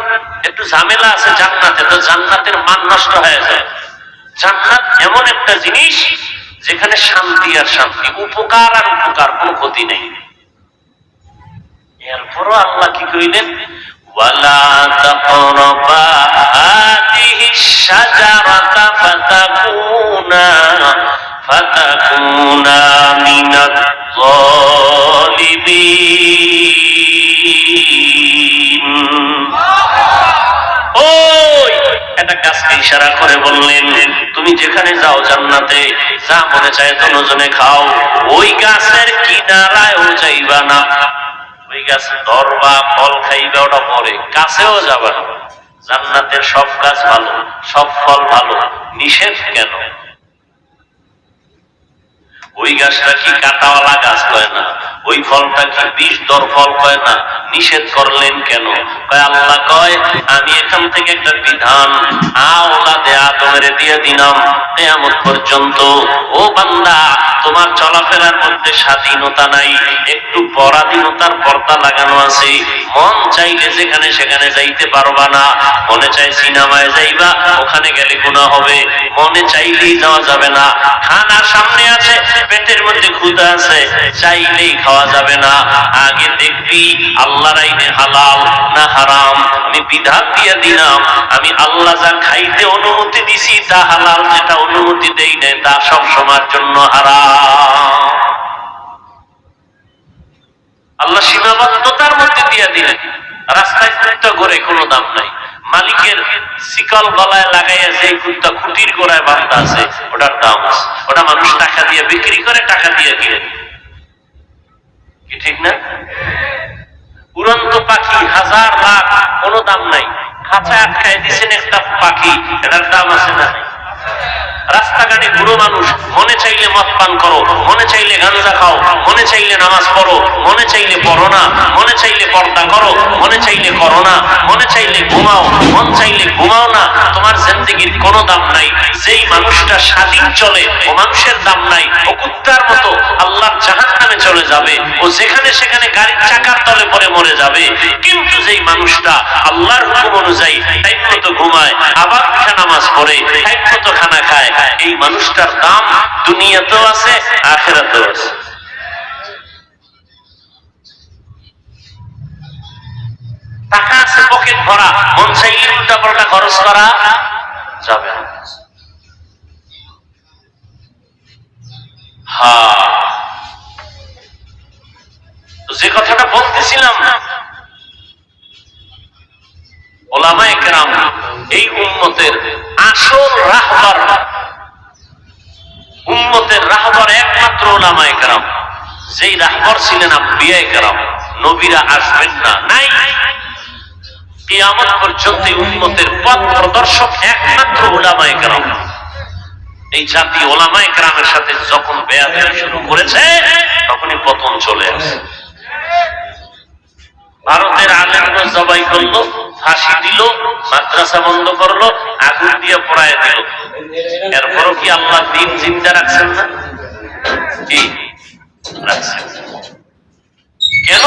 একটু ঝামেলা আছে জান্নাতে, তো জান্নাতের মান নষ্ট হয়ে যায়। জান্নাত এমন একটা জিনিস যেখানে শান্তি আর শান্তি, উপকার আর উপকার, কোনো ক্ষতি নেই। এরপরও আল্লাহ কি কইলেন? ওয়ালা তাকরাবা হাদিহিশ শাজারাতা ফাতাকুনা মিনাজ যালিমিন। ওই একটা গাছকে ইশারা করে বললেন তুমি যেখানে যাও জান্নাতে, যা মনে চায় দুজনে খাও, ওই গাছের কিনারায়ও যাইবা না। ওই গাছ ধরবা, ফল খাইবা, ওটা পরে, কাছেও যাবা না। জান্নাতের সব গাছ ভালো, সব ফল ভালো, নিষেধ কেন? ওই গাছটা কি কাঁটাওয়ালা গাছ কয় না? ওই ফলটা কি বিষধর ফল কয় না? নিষেধ করলেন কেন? কয় আল্লাহ কয় আমি এখান থেকে একটা বিধান আওলাদে আদমের দিয়ে দিলাম কিয়ামত পর্যন্ত। ও বান্দা, তোমার চলাফেরার মধ্যে স্বাধীনতা নাই, একটু পরাধীনতার পর্দা লাগানো আছে। মন চাইলে যেখানে সেখানে যাইতে পারবা না। মনে চাই সিনেমায় যাইবা, ওখানে গেলে গুনাহ হবে, মনে চাইলেই যাওয়া যাবে না। খানার সামনে আছে, পেটের মধ্যে ক্ষুধা আছে, চাইলেই খাওয়া যাবে না। আগে দেখবি আল্লাহর আইনে হালাল না হারাম, আমি বিধান দিয়ে দিলাম। আমি আল্লাহ যা খাইতে অনুমতি দিছি তা হালাল, যেটা অনুমতি দেই নাই তা সব সময়ের জন্য হারাম। আল্লাহ সীমাবদ্ধতার মধ্যে দিয়ে দিলেন। রাস্তায় কুত্তা ঘুরে কোনো দাম নাই, মালিকের শিকল গলায় লাগাইয়া যে কুত্তা খুঁটির গোড়ায় বান্ধা আছে ওটার দাম আছে, ওটা মানুষ টাকা দিয়ে বিক্রি করে, টাকা দিয়ে কিনে। কি ঠিক না? উড়ন্ত পাখি হাজার লাখ, কোনো দাম নাই। খাঁচায় আটকায় দিচ্ছেন একটা পাখি, এটার দাম আছে না? রাস্তাঘাটে বুড়ো মানুষ, মনে চাইলে মদ পান করো, মনে চাইলে গাঁজা খাও, মনে চাইলে নামাজ পড়ো, মনে চাইলে পড়ো না, মনে চাইলে পর্দা করো, মনে চাইলে করো না, মনে চাইলে ঘুমাও, মন চাইলে ঘুমাও না, তোমার জিন্দেগির কোনো দাম নাই। যেই মানুষটা স্বাধীন চলে ও মানুষের দাম নাই, ও কুত্তার মতো আল্লাহর জাহান্নামে চলে যাবে, ও যেখানে সেখানে গাড়ির চাকার তলে পড়ে মরে যাবে। কিন্তু যেই মানুষটা আল্লাহর হুকুম অনুযায়ী টাইম মতো ঘুমায়, আবার উঠে নামাজ পড়ে, টাইম মতো খানা খায়, এই মানুষটার দাম দুনিয়াতেও আছে, আখিরাতেও আছে। টাকা আছে পকেট ভরা, মন চাইলে উল্টা পাল্টা খরচ করা যাবে না। যে কথাটা বলতেছিলাম, ওলামায়ে কেরাম এই উম্মতের আসল রাহবার, উম্মতের রাহবার একমাত্র ওলামায়ে কেরাম। যেই রাহবার ছিলেন আম্বিয়ায়ে কেরাম, নবীরা আসবেন না, নাই। কিয়ামত পর্যন্ত উম্মতের পথ প্রদর্শক একমাত্র ওলামায়ে কেরাম। এই জাতি ওলামায়ে কেরামের সাথে যখন বেয়াদবি শুরু করেছে, তখনই পতন চলে আসে। ভারতের আলেমরা জবাই করলো, ফাঁসি দিল, মাদ্রাসা বন্ধ করলো, আগুন দিয়ে পোড়ায় দিল। এরপরও কি আল্লাহ দিন জিন্দা রাখছেন না? কি রাখছেন? কেন?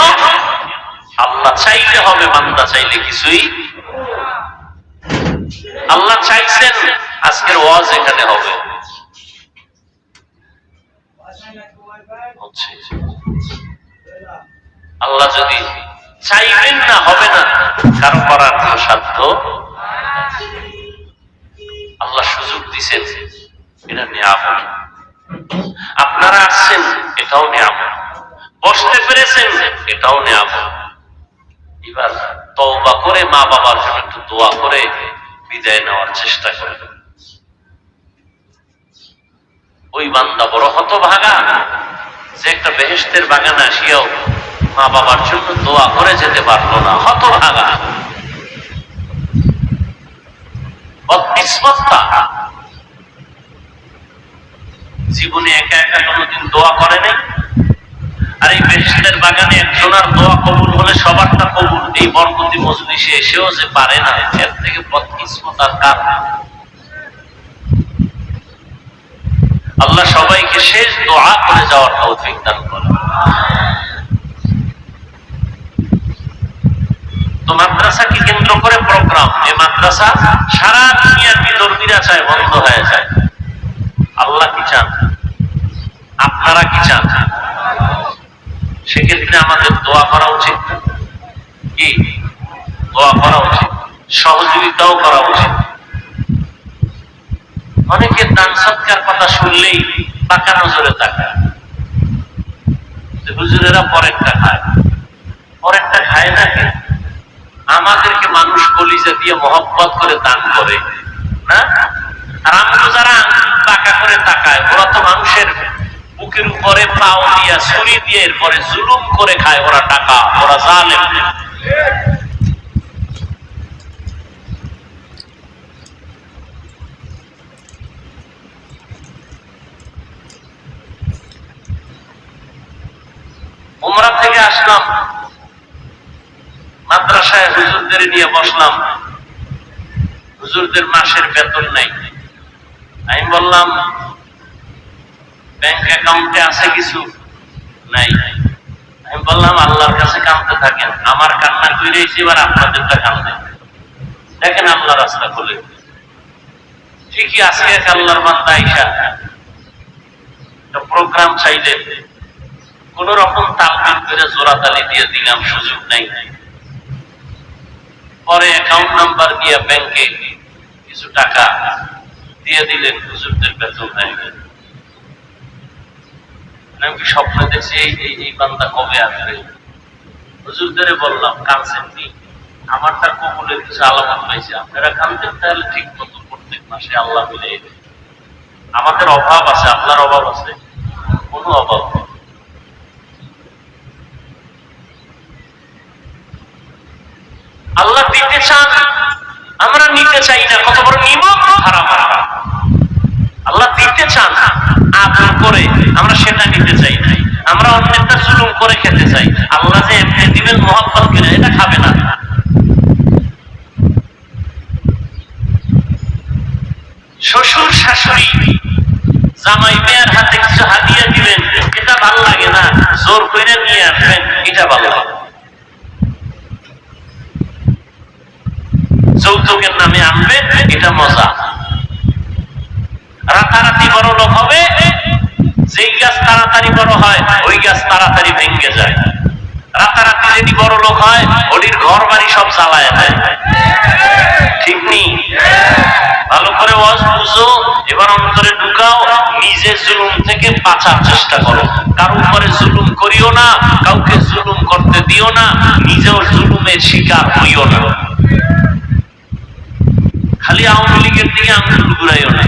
আল্লাহ চাইলে হবে, বান্দা চাইলে কিছুই। আল্লাহ চাইছেন আজকের ওয়াজ এখানে হবে, আল্লাহ যদি চাইবেন না হবে না, কারো করার কোন সাধ্য। আল্লাহ সুযোগ দিচ্ছেন, এটা নিয়ামত। আপনারা আসছেন, এটাও নিয়ামত। বসতে পেরেছেন, এটাও নিয়ামত। এবার তওবা করে মা বাবার জন্য একটু দোয়া করে বিদায় নেওয়ার চেষ্টা করেন। ওই বান্দা বড় হতভাগা যে একটা বেহেশতের বাগানে আসিয়াও মা বাবার জন্য দোয়া করে যেতে পারলো না, হতভাগা, বদকিসমতটা। জীবনে একা একা কোনোদিন দোয়া করে নাই। আর এই বেহেশতের বাগানে একজনের দোয়া কবুল হলে সবারটা কবুল, এই বরকতি মজলিসে এসেও যে পারে না, এর থেকে বদকিসমত আর কার? আল্লাহ সবাইকে শেষ দোয়া করে যাওয়ার তৌফিক দান করেন। তো মাদ্রাসাকে কেন্দ্র করে প্রোগ্রাম, এই মাদ্রাসা সারা দুনিয়ার বিতর্মীরা চায় বন্ধ হয়ে যায়। আল্লাহ কি চান? আপনারা কি চান? সেক্ষেত্রে আমাদের দোয়া করা উচিত, কি দোয়া করা উচিত, সহযোগিতাও করা উচিত। অনেকে দান সৎকার কথা শুনলেই পাকা নজরে তাকায়, হুজুরেরা পরেরটা খায়। পরেরটা খায় না, আমাদেরকে মানুষ কলিজা দিয়ে মহব্বত করে দান করে না। আর আমরা যারা পাকা করে তাকায়, ওরা তো মানুষের বুকের উপরে পাও দিয়া ছুরি দিয়ে এরপরে জুলুম করে খায়। ওরা টাকা, ওরা জালেম। উমরা থেকে আসলাম, মাদ্রাসায় হুজুরদের নিয়ে বসলাম। হুজুরদের মাসের বেতন নাই। আমি বললাম ব্যাংক অ্যাকাউন্টে আছে কিছু? নাই। আমি বললাম আল্লাহর কাছে কাঁদতে থাকেন, আমার কান্না কইরেছি, এবার আপনাদেরটা কান্দে দেখেন, আল্লাহ রাস্তা খুলে। ঠিকই আজকে আল্লাহর বান্দা আইসা প্রোগ্রাম চাইলেন, কোন রকম তালকান করে জোড়াতালি দিয়ে দিলাম, সুযোগ নাই। পরে অ্যাকাউন্ট নাম্বার দিয়ে ব্যাংকে কিছু টাকা দিয়ে দিলেন, হুজুরদের বেতন হয়ে গেল। আমি স্বপ্ন দেখছি এই বান্দা কবে আসবে। হুজুরদের বললাম, কাঁদছেন নি? আমারটা কবুলের কিছু আলামত পাইছে, আপনারা কাঁদতেন তাহলে ঠিক মতো প্রত্যেক মাসে আল্লাহ মিলে। আমাদের অভাব আছে, আল্লাহর অভাব আছে? কোনো অভাব নেই। আল্লাহ দিতে চান, আমরা নিতে চাই না। কত বড় নিমক হারাম হারাম। আল্লাহ দিতে চান আদর করে, আমরা সেটা নিতে চাই না। আমরা অন্যেরটা জুলুম করে খেতে চাই। আল্লাহ যে এমনি দিবেন মহব্বত করে, এটা খাবে না। শ্বশুর শাশুড়ি জামাই মেয়ের হাতে কিছু হাদিয়া দিবেন, এটা ভালো লাগে না। জোর করে নিয়ে আসবেন, এটা ভালো লাগে। যৌতুকের নামে আনবেন, এটা মজা। রাতারাতি বড় লোক হবে, যেই গাছ তাড়াতাড়ি বড় হয় ওই গাছ তাড়াতাড়ি ভেঙে যায়। রাতারাতি যদি বড় লোক হয়, ওটির ঘর বাড়ি সব জ্বালায় দেয়। ঠিক নেই? ভালো করে ওয়াজ বুঝো, এবার অন্তরে ঢুকাও, নিজের জুলুম থেকে বাঁচার চেষ্টা করো। কারো উপরে জুলুম করিও না, কাউকে জুলুম করতে দিও না, নিজেও জুলুমের শিকার হইও না। খালি আওয়ামী লীগের দিকে আঙুল ঘুরাইও না।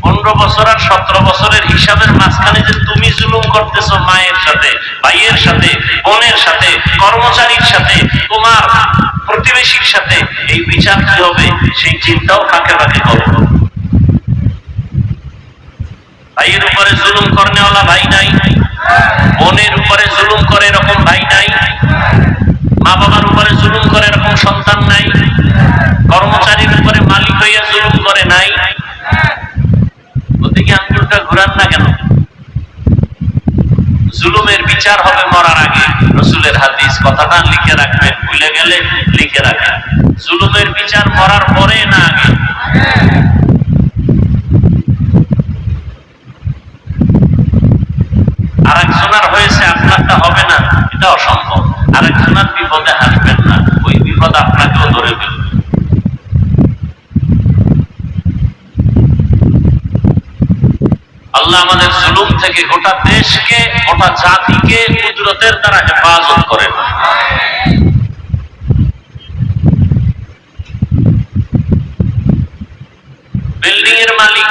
15 বছর আর 17 বছরের হিসাবের মাঝখানে যে তুমি জুলুম করতেছো মায়ের সাথে, ভাইয়ের সাথে, বোনের সাথে, কর্মচারীর সাথে, তোমার প্রতিবেশীর সাথে, এই বিচার কি হবে সেই চিন্তাও ফাঁকে ফাঁকে করো। ভাইয়ের উপরে জুলুম করনেওয়ালা ভাই নাই, বোনের উপরে জুলুম করে এরকম ভাই নাই, মা বাবার উপরে জুলুম করে এরকম সন্তান নাই, কর্মচারীর উপরে মালিক হইয়া জুলুম করে নাই। ওদিকে আঙ্গুলটা ঘুরান না কেন? জুলুমের বিচার হবে মরার আগে। রাসূলের হাদিস, কথাটা লিখে রাখবেন, ভুলে গেলে লিখে রাখেন। জুলুমের বিচার মরার পরে না আগে। আরেকজনের হয়েছে, আপনারটা হবে না, এটা অসম্ভব। আরেকজনের বিপদে হাসবেন না, ওই বিপদ আপনাকেও ধরে ফেলবে। আল্লাহ আমাদের জুলুম থেকে গোটা দেশকে, গোটা জাতিকে কুদরতের দ্বারা হেফাজত করেন। বিল্ডিং এর মালিক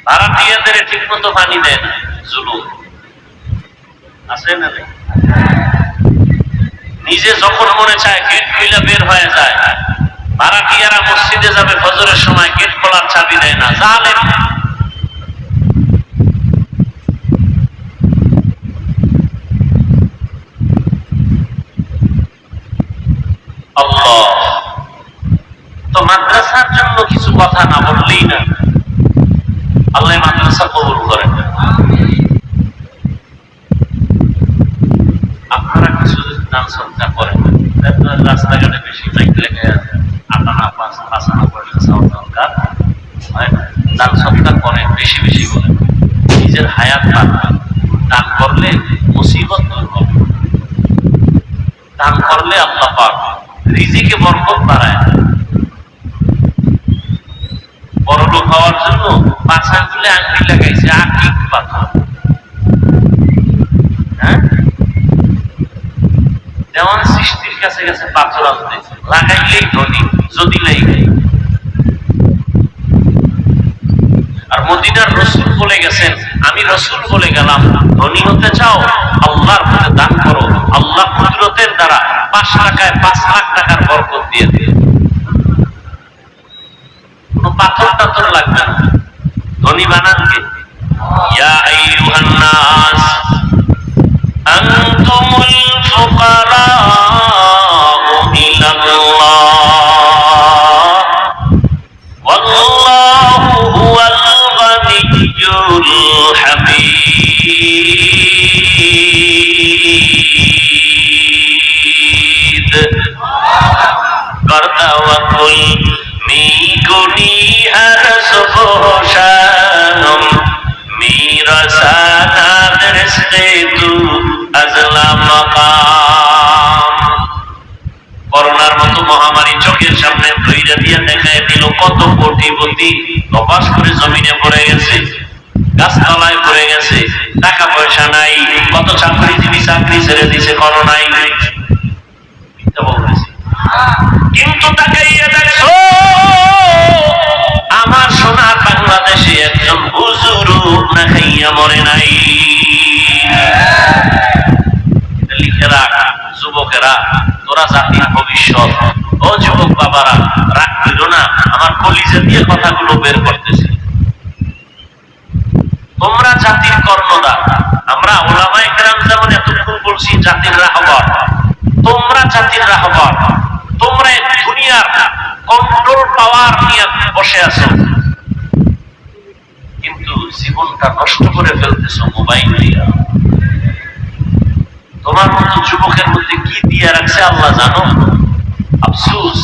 ভাড়াটিয়াদের ঠিক মতো পানি দেয় না, জুলুম আছে না? নিজে যখন মনে চায় গেট খুলে বের হয়ে যায়। ভাড়াটিয়ারা মসজিদে যাবে ফজরের সময়, গেট খোলার চাবি দেয় না, জালেম। আল্লাহ তো মাদ্রাসার জন্য কিছু কথা না বললেই না, আল্লাহ মাদ্রাসা কবুল করেন। আপনারা কিছু দান সদকা করেন, রাস্তাঘাটে বেশি বাইক লেগে আটানা পাঁচানা পয়সা চাওয়া দরকার হয় না। দান সদকা করেন, বেশি বেশি করেন, নিজের হায়াত বাড়বে। দান করলে মুসিবত দূর হবে, দান করলে আল্লাহ পাক রিজিকে বরকত বাড়ায়। বড় লোক হওয়ার জন্য পাঁচা তুলে আংটি লাগাইছে, আকিক পাথর। হ্যাঁ, দেওয়ান সৃষ্টির কাছে কাছে পাথর আনতে, লাগাইলেই ধনী, যদি লাগাই। আর মদিনার রসুল বলে গেছেন, আমি রসুল বলে গেলাম, ধনী হতে চাও আল্লাহর পথে দান করো, আল্লাহ কুদরতের দ্বারা 5 টাকায় 5 লাখ টাকার বরকত দিয়ে দিয়ে। কোনো পাথর টাথর লাগবে না, ধনী বানান কে? ইয়া আইয়ুহান নাস আনতুমুল ফুকারাউ ইলাল্লাহ ওয়াল্লাহু হুয়াল গানিয়্যুল হামিদ। করতা ওয়া কুল মি গুনি হর সুবহান মি रसाना दरिश्ते तू अजला मकाम। করোনার মতো মহামারী চোখের সামনে ধইরা দিয়ে দেখায় দিল কত কোটিপতি লবাস করে জমিনে পড়ে গেছে, গাছতলায় পড়ে গেছে, টাকা পয়সা নাই, কত চাকরিজীবী চাকরি ছেড়ে দিছে করোনায়। কিন্তু তাকাইয়া দেখছো আমার সোনার বাংলাদেশে একজন হুজুরও না খাইয়া মরে নাই। লিখে রাখ যুবকেরা, তোরা জাতির ভবিষ্যৎ। ও যুবক বাবারা, রাগ কইল না, আমার কলিজা দিয়ে কথাগুলো বের করতেছি। তোমরা জাতির কর্ণধার। আমরা ওলামায়ে কেরাম যেমন এতক্ষণ বলছি জাতির রাহবার, তোমরা জাতির রাহবার। তোমরা দুনিয়ার কন্ট্রোল পাওয়ার নিয়ে বসে আছো, কিন্তু জীবনটা নষ্ট করে ফেলতেছো মোবাইল দিয়া। তোমার মতো যুবকের মধ্যে কি দিয়ে রাখছে আল্লাহ জানো। আফসোস,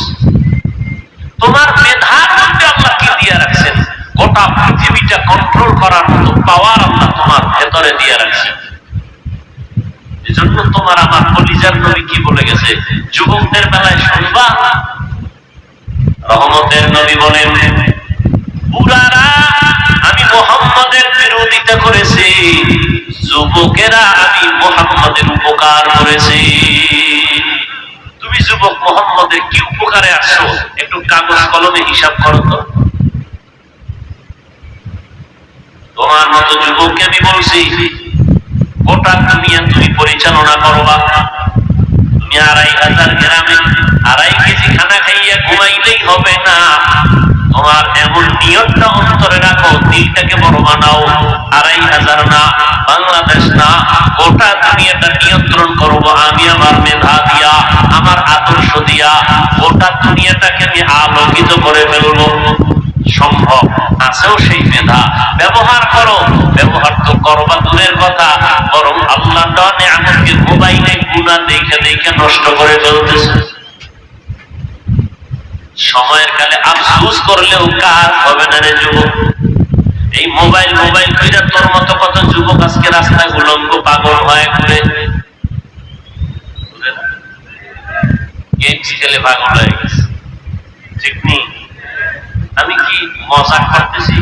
তোমার মেধার মধ্যে আল্লাহ কি দিয়ে রাখছেন, গোটা পৃথিবীটা কন্ট্রোল করার মতো পাওয়ার আল্লাহ তোমার ভেতরে দিয়ে রাখছেন। এজন্য তোমার আমার কলিজার নবী কি বলে গেছে, যুবকদের বেলায় শুনবা, রহমতের নবী বলেন, বুড়ারা আমি মুহাম্মদের বিরোধিতা করেছি, যুবকেরা আমি মুহাম্মদের উপকার করেছি। তুমি যুবক মুহাম্মদের কি উপকারে আসছো, একটু কাগজ কলমে হিসাব করো তো। তোমার মতো যুবককে আমি বলছি, গোটা দুনিয়া তুমি পরিচালনা করবা। তুমি ২৫০০ গ্রামে ২.৫ কেজি খানা খাইয়া ঘুমাইলেই হবে না। তোমার এমন নিয়তটা অন্তরে রাখো, দিলটাকে বড় বানাও। ২৫০০ না, বাংলাদেশ না, গোটা দুনিয়াটা নিয়ন্ত্রণ করবো আমি আমার মেধা দিয়া, আমার আদর্শ দিয়া। গোটা দুনিয়াটাকে আমি আলোকিত করে ফেলবো। সম্ভব আছেও সেই মেধা, ব্যবহার করো। ব্যবহার তো করবা দূরের কথা, বরং আল্লাহ নেয়ামতকে মোবাইলে গুনাহ দেখে দেখে নষ্ট করে ফেলতেছে। সময়ের কালে আফসোস করলেও কাজ হবে না রে যুবক। এই মোবাইল মোবাইল কইরা তোর মতো কত যুবক আজকে রাস্তায় উলঙ্গ পাগল হয়ে ঘুরে, গেমস খেলে পাগল হয়ে গেছে। ঠিক নেই? আমি কি মজাক করতেছি,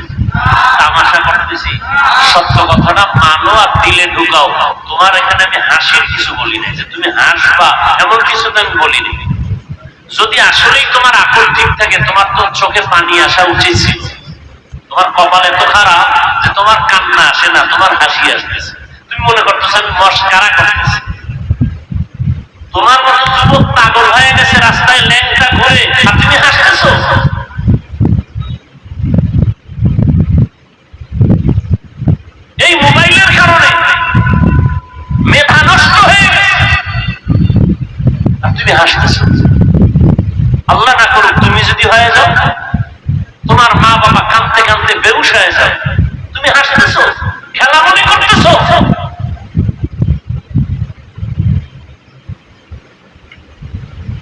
তামাশা করতেছি? সত্য কথাটা মানো আর দিলে ঢুকাও। তোমার এখানে আমি হাসির কিছু বলি নাই, যে তুমি হাসবা এমন কিছু তো আমি বলি নাই। যদি আসলেই তোমার আকল ঠিক থাকে, তোমার তো চোখে পানি আসা উচিত ছিল। তোমার কপাল এত খারাপ যে তোমার কান্না আসে না, তোমার হাসি আসতেছে। তুমি মনে করতেছো আমি মস্কারা করতেছি। তোমার মতো যুবক পাগল হয়ে গেছে, রাস্তায় ল্যাংটা ঘুরে, আর তুমি হাসতেছো। এই মোবাইলের কারণে মেধা নষ্ট হয়ে গেছে, আর তুমি হাসতেছো। আল্লাহ না করুক তুমি যদি হয়ে যাও, তোমার মা বাবা কাঁদতে কাঁদতে বেহুশ হয়ে যায়, তুমি হাসতেছো, খেলা মনে করতেছো।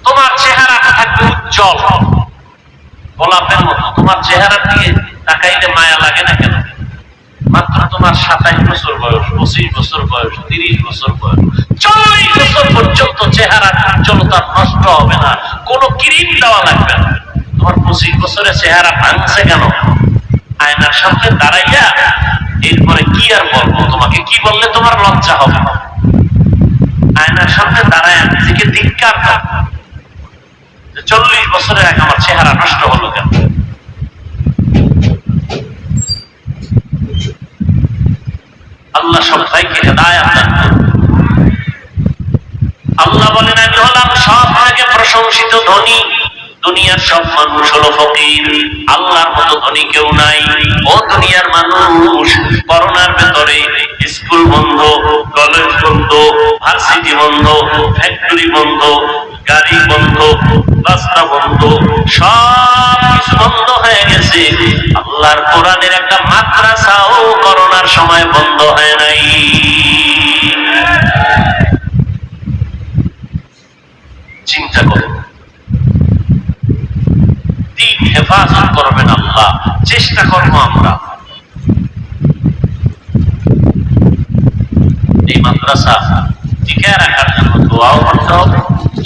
তোমার চেহারাটা থাকবে উজ্জ্বল গোলাপের মতো। তোমার চেহারা দিয়ে তাকাইলে মায়া লাগে না কেন? মাত্র তোমার ২৭ বছর বয়স, ২৫ বছর বয়স, ৩০ বছর বয়স, ৪০ বছর পর্যন্ত চেহারা উজ্জ্বলতা নষ্ট হবে না, কোনো ক্রিম দেওয়া লাগবে না। তোমার ২৫ বছরের চেহারা ভাঙছে কেন? আয়নার সামনে দাঁড়াইয়া এরপরে কি আর বলবো, তোমাকে কি বললে তোমার লজ্জা হবে? আয়নার সামনে দাঁড়ায় নিজেকে ধিক্কার দাও, ৪০ বছরের আগে আমার চেহারা নষ্ট হলো কেন? আল্লাহ সবাইকে হেদায়েত দান করুন। আল্লাহ বলেন, আমি হলাম সব থেকে প্রশংসিত ধনী, দুনিয়ার সব মানুষ হলো ফকির, আল্লাহর মতো ধনী কেউ নাই। ও দুনিয়ার মানুষ, করোনার ভেতরে স্কুল বন্ধ, কলেজ বন্ধ, ভার্সিটি বন্ধ, ফ্যাক্টরি বন্ধ, গাড়ি বন্ধ, রাস্তা বন্ধ, সব কিছু বন্ধ হয়ে গেছে। আল্লাহর কোরআনের একটা মাদ্রাসাও করোনার সময় বন্ধ হয় নাই। চিন্তা করুন, দিন হেফাজত করবেন আল্লাহ, চেষ্টা করবো আমরা। মাদ্রাসা টিকে রাখার জন্য দোয়াও করতে হবে,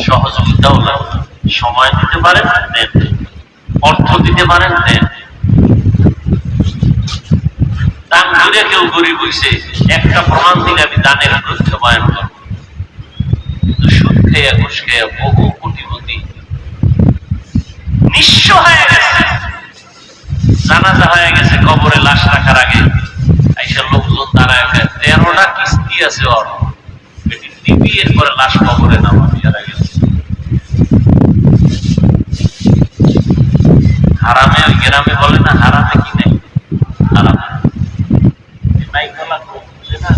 সহযোগিতাও লাগবে। সময় দিতে পারেন দেন, অর্থ দিতে পারেন দেন। দান করে কেউ গরিব হইছে, একটা প্রমাণ দিলে আমি দানের বিরুদ্ধে বয়ান করব। কিন্তু সুদ খেয়ে ঘুষ খেয়ে বহু কোটিপতি নিঃস্ব হয়ে গেছে, জানাজা হয়ে গেছে, কবরে লাশ রাখার আগে আইসা লোকজন দাঁড়ায় 13টা কিস্তি আছে ওর, এর পরে লাশ কবরে নামা মারা গেছে। হারামে ওই গ্রামে বলে না, হারামে কি নেই, হারামে নাই গলা করছে না।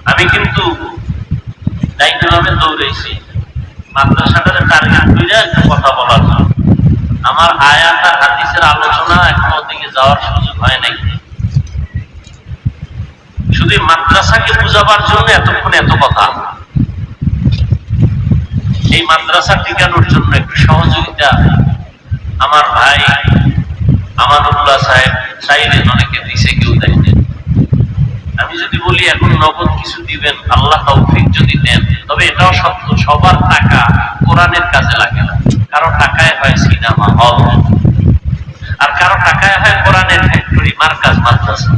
আমি কিন্তু দায়িত্বে দৌড়েছি মাদ্রাসাটার টার্গেট করে একটা কথা বলার জন্য। আমার আয়াত আর হাদিসের আলোচনা এখন ওদিকে যাওয়ার সুযোগ হয় নাই, শুধু মাদ্রাসাকে বুঝাবার জন্য এতক্ষণ এত কথা। এই মাদ্রাসা টিকানোর জন্য একটু সহযোগিতা আমার ভাই আমানুল্লাহ সাহেব চাইলেন, অনেকে দিছে, কেউ দেয়নি। আমি যদি বলি এখন নগদ কিছু দিবেন, আল্লাহ তৌফিক যদি দেন, তবে এটাও সত্য সবার টাকা কোরআনের কাজে লাগে না। কারো টাকায় হয় সিনেমা হল, আর কারো টাকায় হয় কোরআনের ফ্যাক্টরি, মার্কাজ, মাদ্রাসা।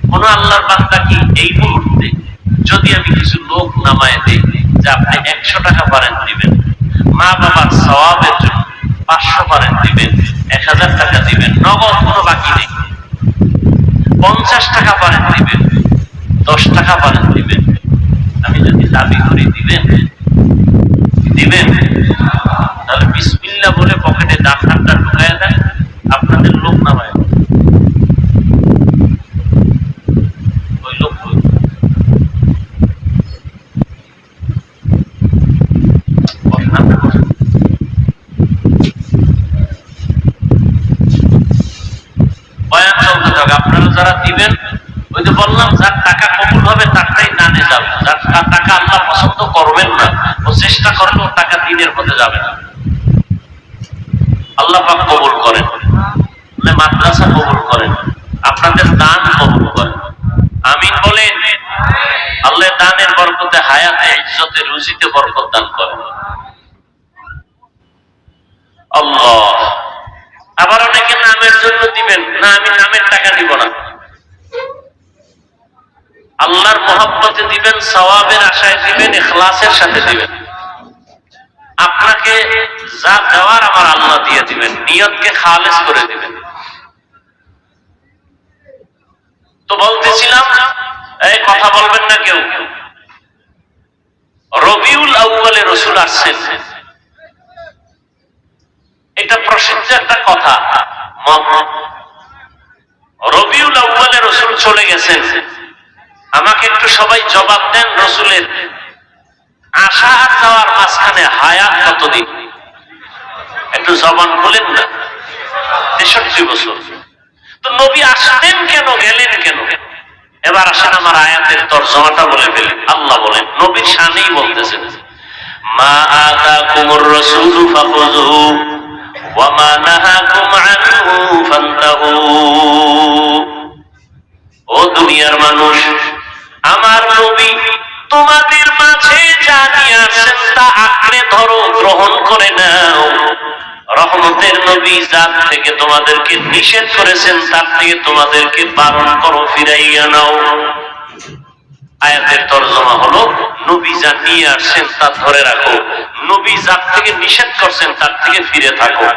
কোন আল্লাহর বান্দা কি এই মুহূর্তে যদি আমি কিছু লোক নামায় দিই যে আপনি 100 টাকা পারেন দিবেন, মা বাবার সওয়াবের জন্য 500 পারেন দিবেন, 1000 টাকা দিবেন, নগদ কোনো বাকি নেই, 50 টাকা পারেন দিবেন, 10 টাকা পারেন দিবেন, আমি যদি দাবি করি দিবেন দিবেন, তাহলে বিসমিল্লাহ বলে পকেটে ডাক্তারটা ঢুকায় দেন, আপনাদের লোক নামায়। ওই লোক বয়ান চলতে থাকুক। আপনারা যারা দিবেন, ওই যে বললাম যার টাকা কবুল হবে তারটাই দানে যাবে, যার টাকা আল্লাহ পছন্দ করবেন না, ও চেষ্টা করলে ওর টাকা দিনের পথে যাবে না। আল্লাহ পাক কবুল করেন, মাদ্রাসা কবুল করেন, আপনাদের দান কবুল করেন, আমিন বলেন। আল্লাহ দানের বরকতে, হায়াতে, ইজ্জতে, রুজিতে বরকত দান করেন। আল্লাহ। আবার অনেকে নামের জন্য দিবেন না, আমি নামের টাকা দিব না, আল্লাহর মহব্বতে দিবেন, সওয়াবের আশায় দিবেন, ইখলাসের সাথে দিবেন। আপনাকে যা দেওয়ার আমার আল্লাহ দিয়ে দিবেন, নিয়তকে খালেস করে দিবেন। তো বলতেছিলাম, এই কথা বলবেন না কেউ, রবিউল আউয়ালে রাসূল আসছেন, এটা প্রসিদ্ধ একটা কথা। রবিউল আউয়ালে রাসূল চলে গেছেন, আমাকে একটু সবাই জবাব দেন, রাসূলের আসা আর যাওয়ার মাঝখানে হায়াত কতদিন? একটু জবান খুলেন না। 63 বছর। তো নবী আসলেন কেন, গেলেন কেন? এবার আসেন আমার আয়াতের তরজমাটা বলে ফেলি। আল্লাহ বলেন, নবীর শানেই বলতেছেন, মা আতাকুমুর রাসূলু ফাখুযুহু ওয়া মা নাহাকুম আনহু ফান্তাহু। ও দুনিয়ার মানুষ, আমার নবী তোমাদের মাঝে যা নিয়ে আসেন তা আঁকড়ে ধরো, গ্রহণ করে নাও। রহমতের নবী যার থেকে তোমাদেরকে নিষেধ করেছেন তার থেকে তোমাদেরকে বারণ করো, ফিরাইয়া নাও। আয়াতের তরজমা হলো, নবী যা নিয়ে আসছেন তা ধরে রাখো, নবী যার থেকে নিষেধ করছেন তার থেকে ফিরে থাকো।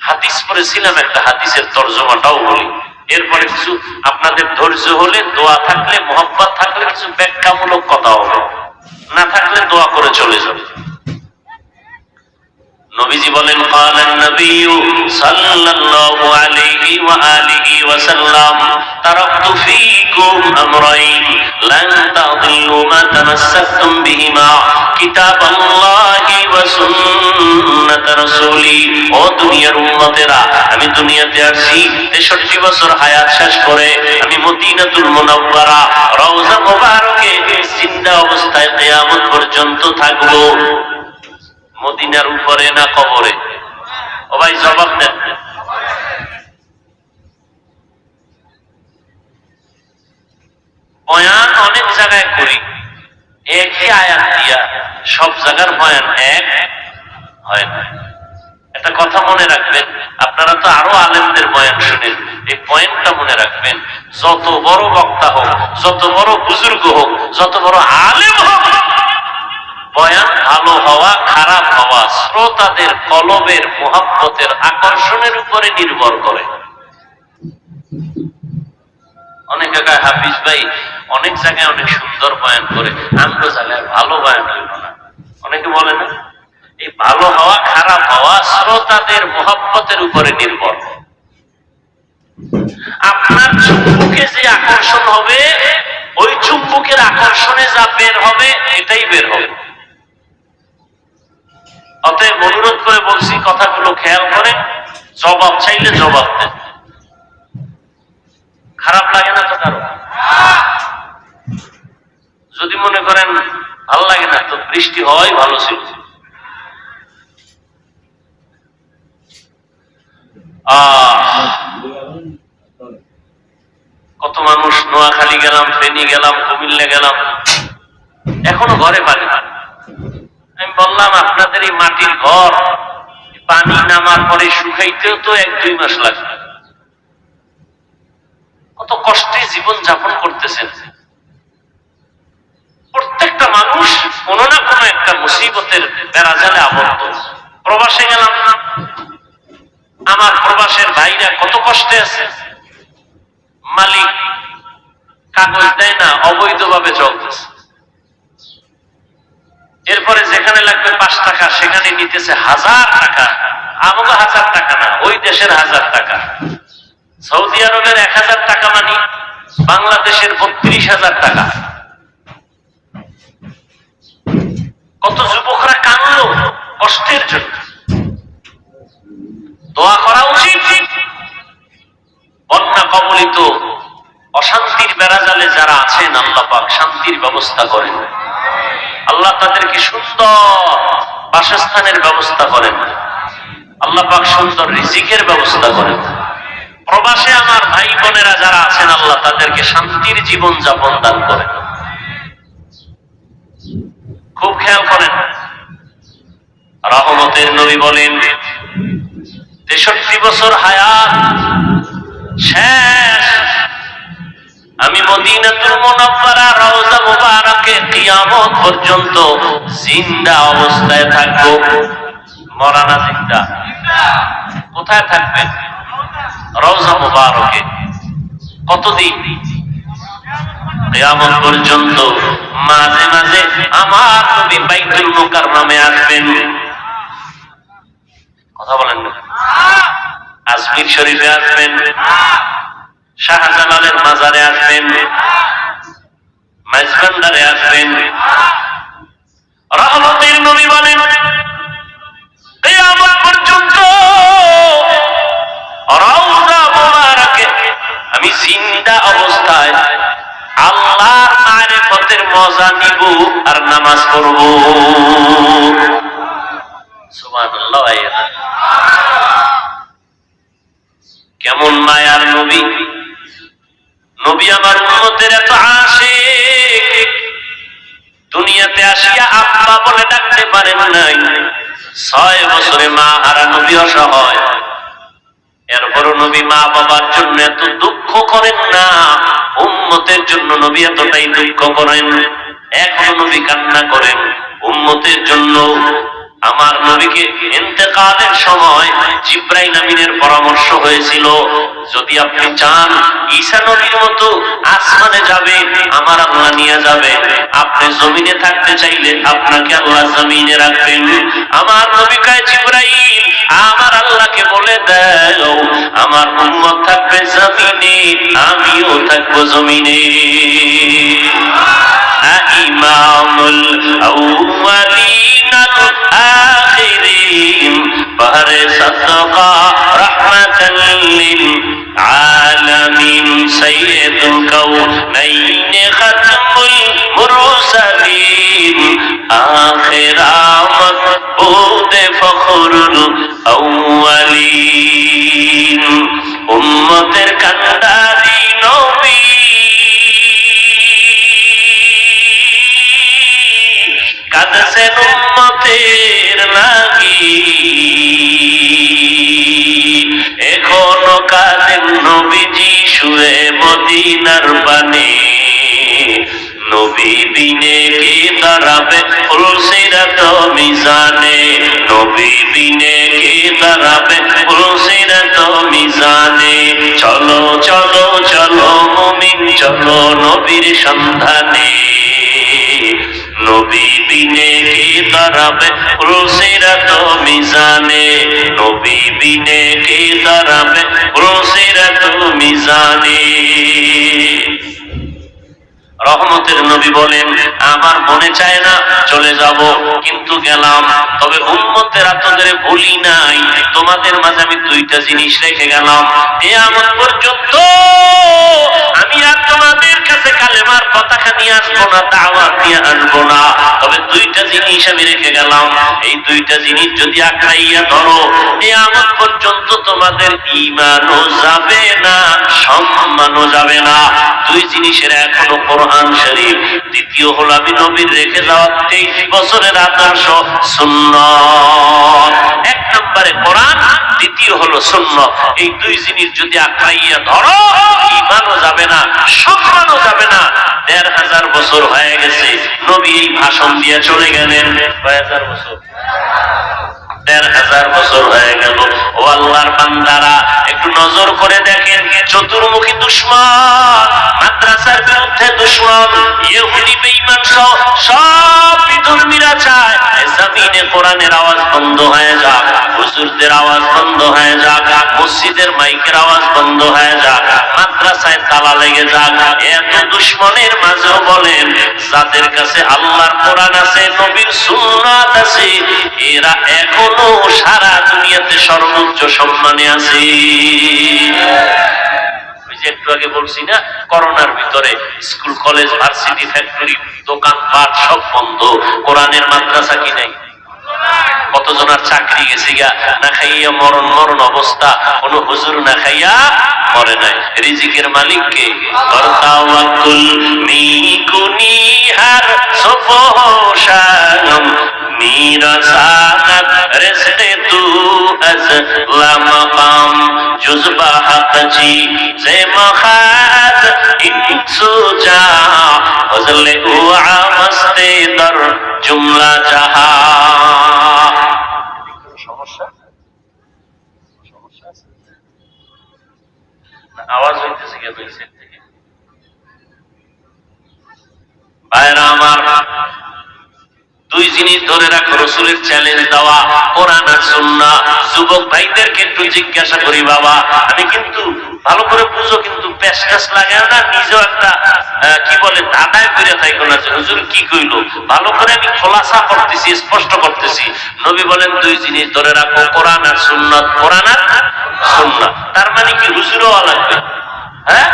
হাদিস পড়েছিলাম, একটা হাদিসের তরজমাটাও বলি, এরপরে কিছু আপনাদের ধৈর্য হলে, দোয়া থাকলে, মোহাব্বত থাকলে কিছু ব্যাখ্যামূলক কথা হবে, না থাকলে দোয়া করে চলে যাবে। নবীজি বলেন, ক্বালান নবী সাল্লাল্লাহু আলাইহি ওয়া আলিহি ওয়া সাল্লাম, তারাকতু ফীকুম আমরাইন লান তাদিল্লু মা তামাসসাকতুম বিহিমা, কিতাবাল্লাহি ওয়া সুন্নাত রাসূলি। ও দুনিয়ার উম্মতেরা, আমি দুনিয়াতে আসছি 63 বছর হায়াত শেষ করে, আমি মদিনাতুল মুনাওয়ারা রওজা মুবারকে জিন্দা অবস্থায় কিয়ামত পর্যন্ত থাকবো। মদিনার উপরে না কবরে? ও ভাই জবাব দেন। বয়ান অনেক জায়গায় করি, একই আয়াত দিয়া সব জায়গার বয়ান এক হয় না। একটা কথা মনে রাখবেন, আপনারা তো আরো আলেমদের বয়ান শুনেন, এই পয়েন্টটা মনে রাখবেন, যত বড় বক্তা হোক, যত বড় বুজুর্গ হোক, যত বড় আলেম হোক, বয়ান ভালো হওয়া খারাপ হওয়া শ্রোতাদের কলবের মুহাব্বতের আকর্ষণের উপরে নির্ভর করে। অনেক জায়গায় হাফিজ ভাই অনেক জায়গায় অনেক সুন্দর বয়ান করে, আমরা জায়গায় ভালো বয়ান হইল না। অনেকে বলে না, এই ভালো হওয়া খারাপ হওয়া শ্রোতাদের মুহাব্বতের উপরে নির্ভর। আপনার চুম্বকে যে আকর্ষণ হবে, ওই চুম্বকের আকর্ষণে যা বের হবে এটাই বের হবে। অতএব অনুরোধ করে বলছি, কথাগুলো খেয়াল করেন, জবাব চাইলে জবাব দেন। খারাপ লাগে না তো কারো? যদি মনে করেন ভালো লাগে না, তো বৃষ্টি হয় ভালো ছিল। কত মানুষ নোয়াখালী গেলাম, ফেনী গেলাম, কুমিল্লা গেলাম, এখনো ঘরে পানি না। আমি বললাম, আপনাদের এই মাটির ঘর পানি নামার পরে শুকাইতেও তো 1-2 মাস লাগবে। কত কষ্টে জীবন যাপন করতেছেন। প্রত্যেকটা মানুষ কোনো না কোনো একটা মুসিবতের বেড়াজালে আবদ্ধ। প্রবাসে গেলাম, আমার প্রবাসের ভাইরা কত কষ্টে আছে। মালিক কাগজ দেয় না, অবৈধভাবে চলতেছে। এরপরে যেখানে লাগবে 5 টাকা সেখানে নিতেছে 1000 টাকা। আমাকে 1000 টাকা না, ওই দেশের 1000 টাকা। সৌদি আরবের 1000 টাকা মানে বাংলাদেশের 32,000 টাকা। কত যুবকরা কাঁদলো কষ্টের জন্য। দোয়া করা উচিত, বন্যা কবলিত অশান্তির বেড়াজালে যারা আছেন, আল্লাহ পাক শান্তির ব্যবস্থা করেন। আল্লাহ তাদেরকে সুন্দর বাসস্থানের ব্যবস্থা করেন। আল্লাহ পাক সুন্দর রিজিকের ব্যবস্থা করেন। প্রবাসে আমার ভাই বোনেরা যারা আছেন, আল্লাহ তাদেরকে শান্তির জীবন যাপন দান করেন। খুব খেয়াল করেন, রহমতের নবী বলেন, 63 বছর হায়াত শেষ, আমি মদিনাতুল মুনাওয়ারা রওজা মুবারাকে কিয়ামত পর্যন্ত জিন্দা অবস্থায় থাকবো। মরা না জিন্দা? কোথায় থাকবেন? রওজা মুবারকে। কতদিন? কিয়ামত পর্যন্ত। মাঝে মাঝে আমার নবী বাইতুল মুকাররমে আসবেন। কথা বলেন না? আজমির শরীফে আসবেন, শাহজালালের মাজারে আসবেন, মাইজবান্ডারে আসবেন। রহমতের নবী বলেন, কিয়ামত পর্যন্ত রওজা মুবারকে আমি জিন্দা অবস্থায় আল্লাহর মারিফতের মজা নিব আর নামাজ পড়ব। সুবহানাল্লাহ। কেমন মায়ার নবী! নবী আমার উম্মতের এত আশিক, দুনিয়াতে আসিয়া আব্বা বলে ডাকতে পারেন নাই। 6 বছরে মা হারা নবী অসহায়। এরপরও নবী মা বাবার জন্য এত দুঃখ করেন না, উম্মতের জন্য নবী এতটাই দুঃখ করেন। এখনো নবী কান্না করেন উম্মতের জন্য। আমার নবীকে ইন্তেকালের সময় জিবরাইল আমিনের পরামর্শ হয়েছিল, যদি আপনি চান ঈসা নবীর মতো আসমানে যাবে, আমার আল্লাহ নিয়ে যাবে। আপনি জমিনে থাকতে চাইলে আপনাকে আল্লাহ জমিনে রাখবেন। আমার নবী কয়, জিবরাইল আমার আল্লাহকে বলে দাও আমার উম্মত থাকবে জমিনে, আমিও থাকবো জমিনে। ইমামুল আউয়ালিন আল আখিরিন বাহরে সাদকা রাহমাতাল লিল আলামিন সাইয়্যিদুল কাউনাইন খাতমুল মুরসালিন আখিরাত বুদে ফখরুল আউয়ালিন উম্মতের কান্ডারি নবী শুয়ে মদিনার পানে, নবী বিনে কে দাঁড়াবে ফুলসিরাত মিজানে, নবী বিনে কে দাঁড়াবে ফুলসিরাত মিজানে। চলো চলো চলো মুমিন চলো নবীর সন্ধানে, নবী বিনে কে দাঁড়াবে ফুলসিরাত মিজানে, নবী বিনে কে দাঁড়াবে ফুলসিরাত মিজানে। রহমতের নবী বলেন, আমার মনে চায় না চলে যাব, কিন্তু গেলাম। তবে উম্মতেরা তোদের বলি নাই, তোমাদের মাঝে আমি দুইটা জিনিস রেখে গেলাম। কিয়ামত পর্যন্ত আমি আর তোমাদের কাছে কালেমার পতাকা নিয়ে আসবো না, দাওয়াত নিয়ে আসবো না। তবে দুইটা জিনিস আমি রেখে গেলাম, এই দুইটা জিনিস যদি আঁকড়াইয়া ধরো, কিয়ামত পর্যন্ত তোমাদের ঈমানও যাবে না, সম্মানও যাবে না। দুই জিনিসের এখনো কোরআন শরীফ, দ্বিতীয় হলো আমি নবীর রেখে যাওয়া 23 বছরের আদর্শ সুন্নাত। এক নম্বরে কোরআন, দ্বিতীয় হলো সুন্নাত। এই দুই জিনিস যদি আঁকড়াইয়া ধরো, ঈমানও যাবে না, সম্মানও যাবে না। 1500 বছর হয়ে গেছে নবী এই ভাষণ দিয়ে চলে গেলেন। 1000 বছর, 1500 বছর হয়ে গেল। ও আল্লাহর বান্দারা, একটু নজর করে দেখেন, চতুর্মুখী দুশমন, মাদ্রাসার বিরুদ্ধে দুশমন, ইহুদি বেঈমান সব বিধর্মীরা চায় জমিনে কোরআনের আওয়াজ বন্ধ হয়ে যাক, হুজুরদের আওয়াজ বন্ধ হয়ে যাক, মসজিদের মাইকের আওয়াজ বন্ধ হয়ে যাক, মাদ্রাসায় তালা লেগে যাক। এত দুশমনের মাঝেও বলেন, যাদের কাছে আল্লাহর কোরআন আছে, নবীর সুন্নাত আছে, এরা এখনো সারা দুনিয়াতে সর্বোচ্চ সম্মানে আছে। একটু আগে বলছি না, করোনার ভিতরে স্কুল কলেজ ভার্সিটি ফ্যাক্টরি দোকানপাট সব বন্ধ, কোরআনের মাদ্রাসা কি নাই? কতজনের চাকরি গেছে গা, না খাইয়া মরণ মরণ অবস্থা, কোন হুজুর না খাইয়া মরে নাই। রিজিকের মালিক কে? তাওয়াক্কুল মিকুনি হার সফোশানম মিরাসানাত রিজকে তু আজ লা মাকাম জুজবা হাতজি জে মখাত ইনসুজা ফজলে উআ মস্তে দর জুমলা জাহা। আওয়াজ হইতেছে কেন এই সাইড থেকে? ভাইরা আমার, দুই জিনিস ধরে রাখো, রাসূলের চ্যালেঞ্জ দেওয়া কোরআন আর সুন্নাহ। যুবক ভাইদেরকে একটু জিজ্ঞাসা করি, বাবা আমি কিন্তু ভালো করে বুঝো, কিন্তু পেশকাশ লাগায় না, নিজেও একটা কি বলে দাদায় করে থাইকো না, হুজুর কি কইলো, ভালো করে আমি খোলাসা করতেছি, স্পষ্ট করতেছি। নবী বলেন দুই জিনিস ধরে রাখো, কোরআন আর সুন্নাত, কোরআন আর সুন্নাত। তার মানে কি হুজুরও লাগবে? হ্যাঁ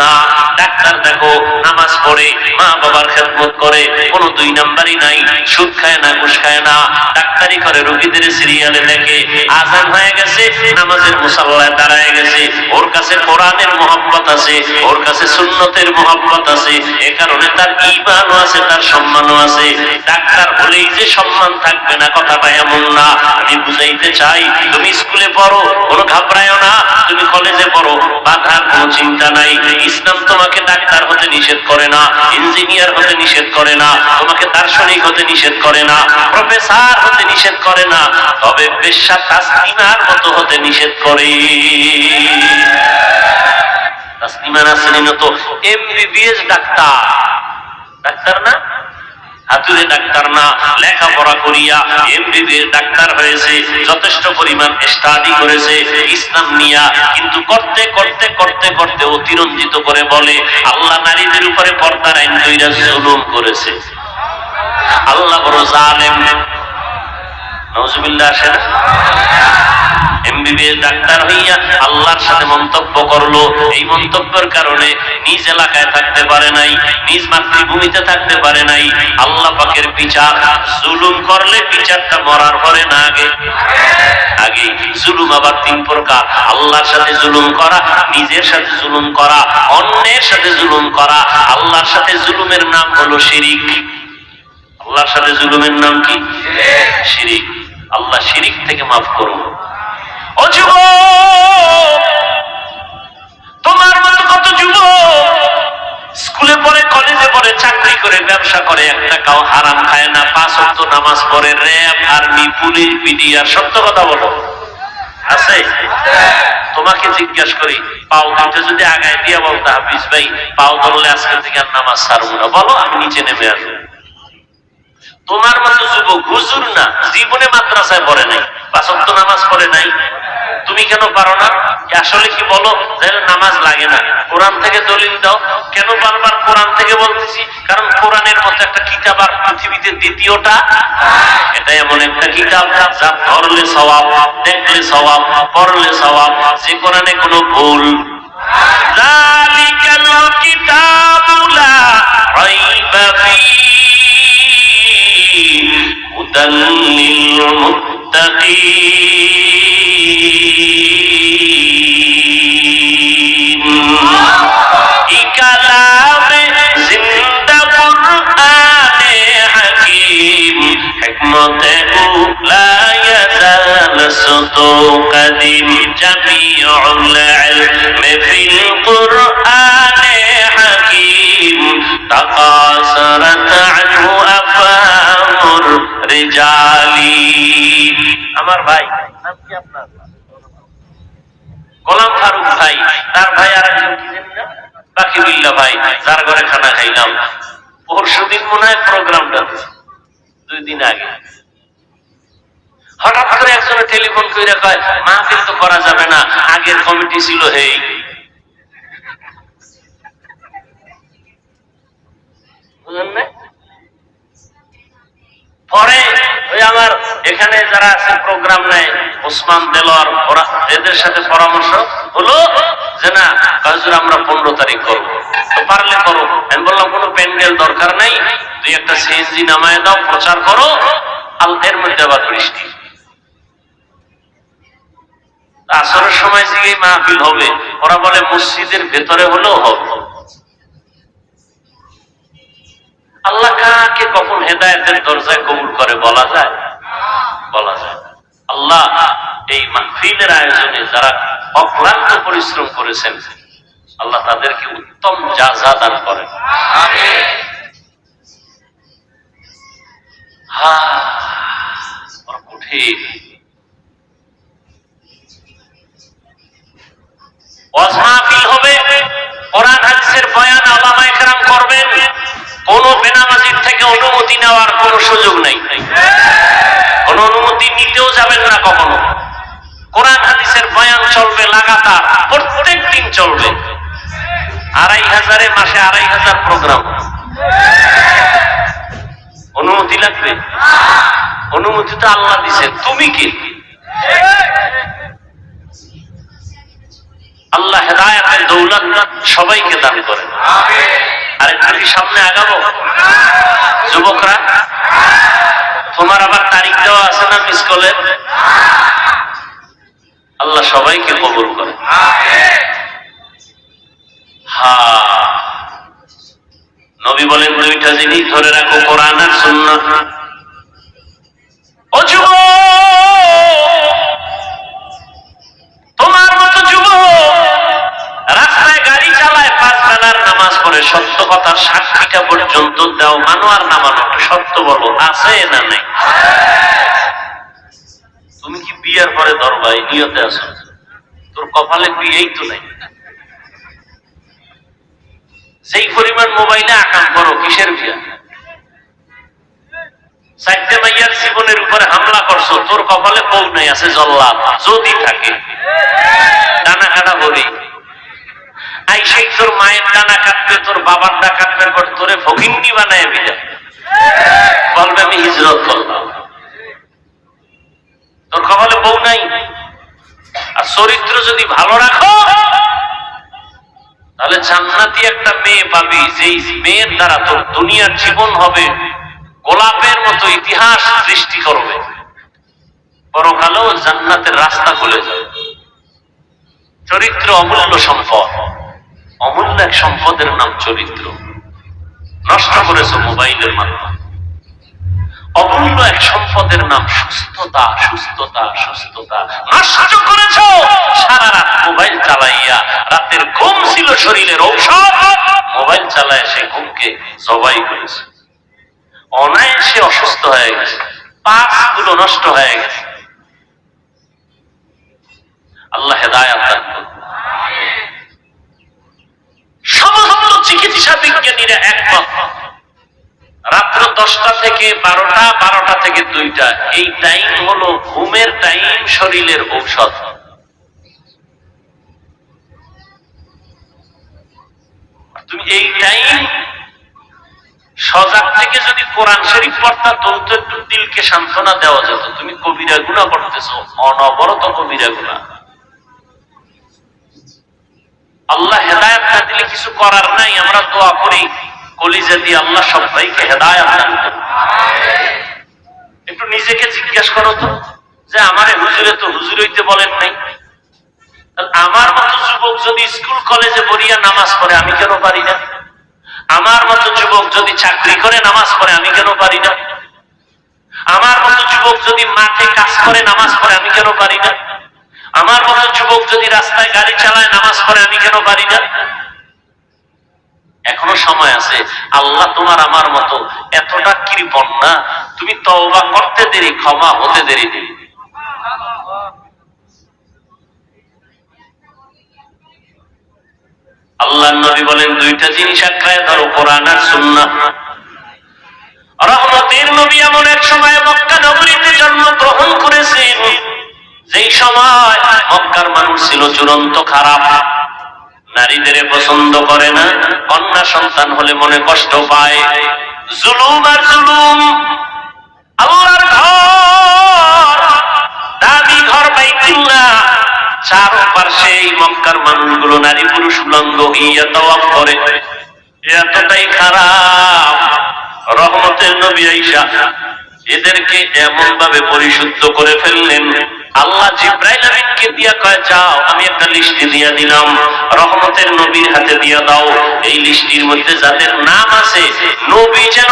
না, ডাক্তার দেখো নামাজ পড়ে, মা বাবার খেদমত করে, কোন দুই নাম্বারই নাই, সুদ খায় না, ঘুষ খায় না, ডাক্তারি করে, রোগীদের সিরিয়ালে দেখে, আজান হয়ে গেছে নামাজের মুসাল্লায় দাঁড়ায় গেছে, ওর কাছে কোরআনের মহব্বত আছে, ওর কাছে সুন্নতের মহব্বত আছে, এ কারণে তার ঈমানও আছে, তার সম্মানও আছে। ডাক্তার হলেই যে সম্মান থাকবে না, কথাটা এমন না। আমি বুঝাইতে চাই, তুমি স্কুলে পড়ো, কোনো ঘাবড়ায়ও না, তুমি কলেজে পড়ো, বাধার কোনো চিন্তা নাই। ইসলাম তোমাকে ডাক্তার হতে নিষেধ করে না, ইঞ্জিনিয়ার হতে নিষেধ করে না, তোমাকে দার্শনিক হতে নিষেধ করে না, প্রফেসর হতে নিষেধ করে না, তবে পেশা তাসলিমার মতো হতে নিষেধ করে। তাসলিমা নাসরিন তো এমবিবিএস ডাক্তার, ডাক্তার না, হাতুড়ে ডাক্তার না, লেখাপড়া করিয়া এমবিবিএস ডাক্তার হয়েছে, যথেষ্ট পরিমাণ স্টাডি করেছে ইসলাম নিয়া, কিন্তু করতে করতে করতে করতে অতিরঞ্জিত করে বলে, আল্লাহ নারীদের উপরে পর্দার আইন কইরা জুলুম করেছে, আল্লাহ বড় জালেম। নাউজুবিল্লাহ। আসে না? এমবিবিএস ডাক্তার হইয়া আল্লাহর সাথে মন্তব্য করলো, এই মন্তব্যের কারণে নিজ এলাকায় থাকতে পারে নাই, নিজ মাতৃভূমিতে থাকতে পারে নাই। আল্লাহ পাকের বিচার, জুলুম করলে বিচারটা মরার পরে না আগে? আগে। জুলুম আবার তিন প্রকার, আল্লাহর সাথে জুলুম করা, নিজের সাথে জুলুম করা, অন্যের সাথে জুলুম করা। আল্লাহর সাথে জুলুমের নাম হলো শিরিক। আল্লাহর সাথে জুলুমের নাম কি? শিরিক। আল্লাহ শিরিক থেকে মাফ করুন। ও যুবক, তোমার মতো নামাজ পড়ে র্যাব, আর্মি, পুলিশ, বিডিআর, সত্য কথা বলো আছে? তোমাকে জিজ্ঞাসা করি, পাও দুটো যদি আগায় দিয়ে বলতো হাফিজ ভাই পাও ধরলে আজকে থেকে আর নামাজ ছাড়বো না, বলো আমি নিচে নেমে আসবো। তোমার মতো যুবক হুজুর না, জীবনে মাদ্রাসায় পড়ে নাই, 5 ওয়াক্ত নামাজ পড়ে নাই, তুমি কেন পারো না? আসলে কি বলো যে নামাজ লাগে না, কোরআন থেকে দলিল দাও। কেন বারবার কোরআন থেকে বলতেছি? কারণ কোরআনের মতো একটা কিতাব আর পৃথিবীতে দ্বিতীয়টা, এটা এমন একটা কিতাব যা ধরলে সওয়াব, দেখলে সওয়াব, পড়লে সওয়াব, যে কোরআনে কোনো ভুল। যালিকাল কিতাবু লা রাইবা ফীহি হুদাল লিল মুত্তাকিন। ই কালামে জিন্দা কুরআনে হাকীম, হিকমতে লা ইয়াজাল সুতু কদিম, জামিউল ইলমি ফিল কুরআনে হাকীম, তাকাসারাত আনহু আফহামুর রিজালি। আমার ভাই নাম কি আপনার? গোলাম ফারুক ভাই, তার ভাই আর একজন কি জানি না, বাকিবুল্লাহ ভাই, যার ঘরে খানা খাইলাম পরশুদিন মনে হয় প্রোগ্রামটা, 2 দিন আগে। হঠাৎ করে একজনে টেলিফোন করে কয় মাহফিল তো করা যাবে না, আগের কমিটি ছিল। হেই বুঝলেন না? পরে ওই আমার এখানে যারা আছে প্রোগ্রাম নেয়, ওসমান দেলোয়ার, ওরা এদের সাথে পরামর্শ হলো যে না হুজুর আমরা 15 তারিখ করবো, তো পারলে করো। আমি বললাম কোনো প্যান্ডেল দরকার নাই, 2-1টা সিএনজি নামায় দাও, প্রচার করো, এর মধ্যে আবার বৃষ্টি। আসরের সময় যে মাহফিল হবে, ওরা বলে মসজিদের ভেতরে হলেও হবে। আল্লাহ কাকে কখন হেদায়েতের দরজায় কবুল করে বলা যায়? বলা যায়। আল্লাহ এই মাহফিলের আয়োজনে যারা অক্লান্ত পরিশ্রম করেছেন, আল্লাহ তাদেরকে উত্তম জাযা দান করেন। আমিন। বড় কঠিন। ওয়াজ মাহফিল হবে, কোরআন হাদিসের বয়ান উলামায়ে কেরাম করবেন, কোন বেনামাজির থেকে অনুমতি নেওয়ার কোন সুযোগ নেই, কোন অনুমতি নিতেও যাবেন না কখনো। কোরআন হাদিসের বয়ান চলবে লাগাতার, প্রত্যেক দিন চলবে। 2500-এ মাসে 2500 প্রোগ্রাম। অনুমতি লাগবে? অনুমতি তো আল্লাহ দিয়েছেন, তুমি কি? আল্লাহ হেদায়েতের দৌলত সবাইকে দান করেন। আমিন। আর একটু কি সামনে আগাবো? যুবকরা তোমার আবার তারিখ দেওয়া আছে না মিস কলের? আল্লাহ সবাইকে কবুল করে। আমিন। হ্যাঁ, নবী বলেন 2টা জিনিস ধরে রাখো, কোরআন আর সুন্নাহ। ও যুবক, তোমার মতো যুবক রাস্তায় গাড়ি চালায়, 5 বেলার নামাজ পড়ে, সত্য কথা সাক্ষীটা পর্যন্ত দাও, মানো আর না মানো, সত্য বলো, আছে না নেই? তুমি কি বিয়ের পরে ধরবা এই নিয়তে আছো? তোর কপালে বিয়েই তো নাই। সেই পরিমাণ মোবাইলে আকাম করো, কিসের বিয়া? 4টে মাইয়ার জীবনের উপরে হামলা করছো, তোর কপালে বউ নাই, আছে জল্লাদ। যদি থাকে ডানা কাটা বলি আই, সেই তোর মায়ের ডানা কাটবে, তোর বাবার ডানা কাটবে, পর তোরে ফকিন্নি বানায় বিদায় বলবে আমি হিজরত করলাম। তোর কপালে বউ নাই। আর চরিত্র যদি ভালো রাখো, তাহলে জান্নাতি একটা মেয়ে পাবি, যেই মেয়ের দ্বারা তোর দুনিয়ার জীবন হবে গোলাপের মতো, ইতিহাস সৃষ্টি করবে, পরকালেও জান্নাতের রাস্তা খুলে যাবে। চরিত্র অমূল্য সম্পদ, অমূল্য এক সম্পদের নাম চরিত্র। নষ্ট করেছো মোবাইলের মাধ্যমে। অমূল্য এক সম্পদের নাম সুস্থতা, সুস্থতা, সুস্থতা নষ্ট করেছো সারা রাত মোবাইল চালাইয়া। রাতের ঘুম ছিল শরীরের ঔষধ, মোবাইল চালায় সে ঘুমকে জবাই করেছে। অনায়াসে অসুস্থ হয়ে গেছে। পাঁচগুলো নষ্ট হয়ে গেছে। আল্লাহ হেদায়েত দান করুন। সমস্ত চিকিৎসা বিজ্ঞানীরা একমত, রাত্র 10টা থেকে 12টা, 12টা থেকে 2টা এই টাইম হলো ঘুমের টাইম, শরীরের ঔষধ। তুমি এই টাইম সজাগ থেকে যদি কোরআন শরীফ পড়তা তো একটু দিলকে সান্ত্বনা দেওয়া যেত। তুমি কবিরা গুনাহ করতেছো, অনবরত কবিরা গুনাহ। আল্লাহ হেদায়েত না দিলে কিছু করার নাই। আমরা দোয়া করি কলিজা দিয়ে আল্লাহ সবাইকে হেদায়েত দান করুন। একটু নিজেকে জিজ্ঞাসা করো তো, যে আমারে হুজুরে তো হুজুর হইতে বলেন নাই। আমার মতো যুবক যদি স্কুল কলেজে পড়িয়া নামাজ পড়ে আমি কেন পারি না? আমার মতো যুবক যদি চাকরি করে নামাজ পড়ে আমি কেন পারি না? আমার মতো যুবক যদি মাঠে কাজ করে নামাজ পড়ে আমি কেন পারি না? আমার মতো যুবক যদি রাস্তায় গাড়ি চালায় নামাজ পড়ে আমি কেন পারি না? এখনো সময় আছে। আল্লাহ তোমার আমার মতো এতটা কৃপণ না, তুমি তওবা করতে দেরি, ক্ষমা হতে দেরি দেরি। আল্লাহর নবী বলেন 2টা জিনিস আঁকড়ায় ধরো, কোরআন আর সুন্নাহ। রহমতের নবী এমন এক সময় মক্কা নগরীতে জন্মগ্রহণ করেছেন যেই সময় মক্কার মানুষ ছিল চূড়ান্ত খারাপ, নারীদের পছন্দ করে না, কন্যা সন্তান হলে মনে কষ্ট পায়, জুলুম আর জুলুম। আল্লাহর ঘর, দামি ঘর বাইতুল্লাহ, চারপাশে এই মক্কার মানুষগুলো নারী পুরুষ উলঙ্গ হইয়া তাওয়াফ করে, এতটাই খারাপ। রহমতের নবী আয়েশা এদেরকে এমন ভাবে পরিশুদ্ধ করে ফেললেন, আল্লাহ জিব্রাইল আমিনকে দিয়া কয়, যাও আমি একটা লিস্ট দিয়া দিলাম, রহমতের নবীর হাতে দিয়া দাও। এই লিস্টির মধ্যে যাদের নাম আছে নবী যেন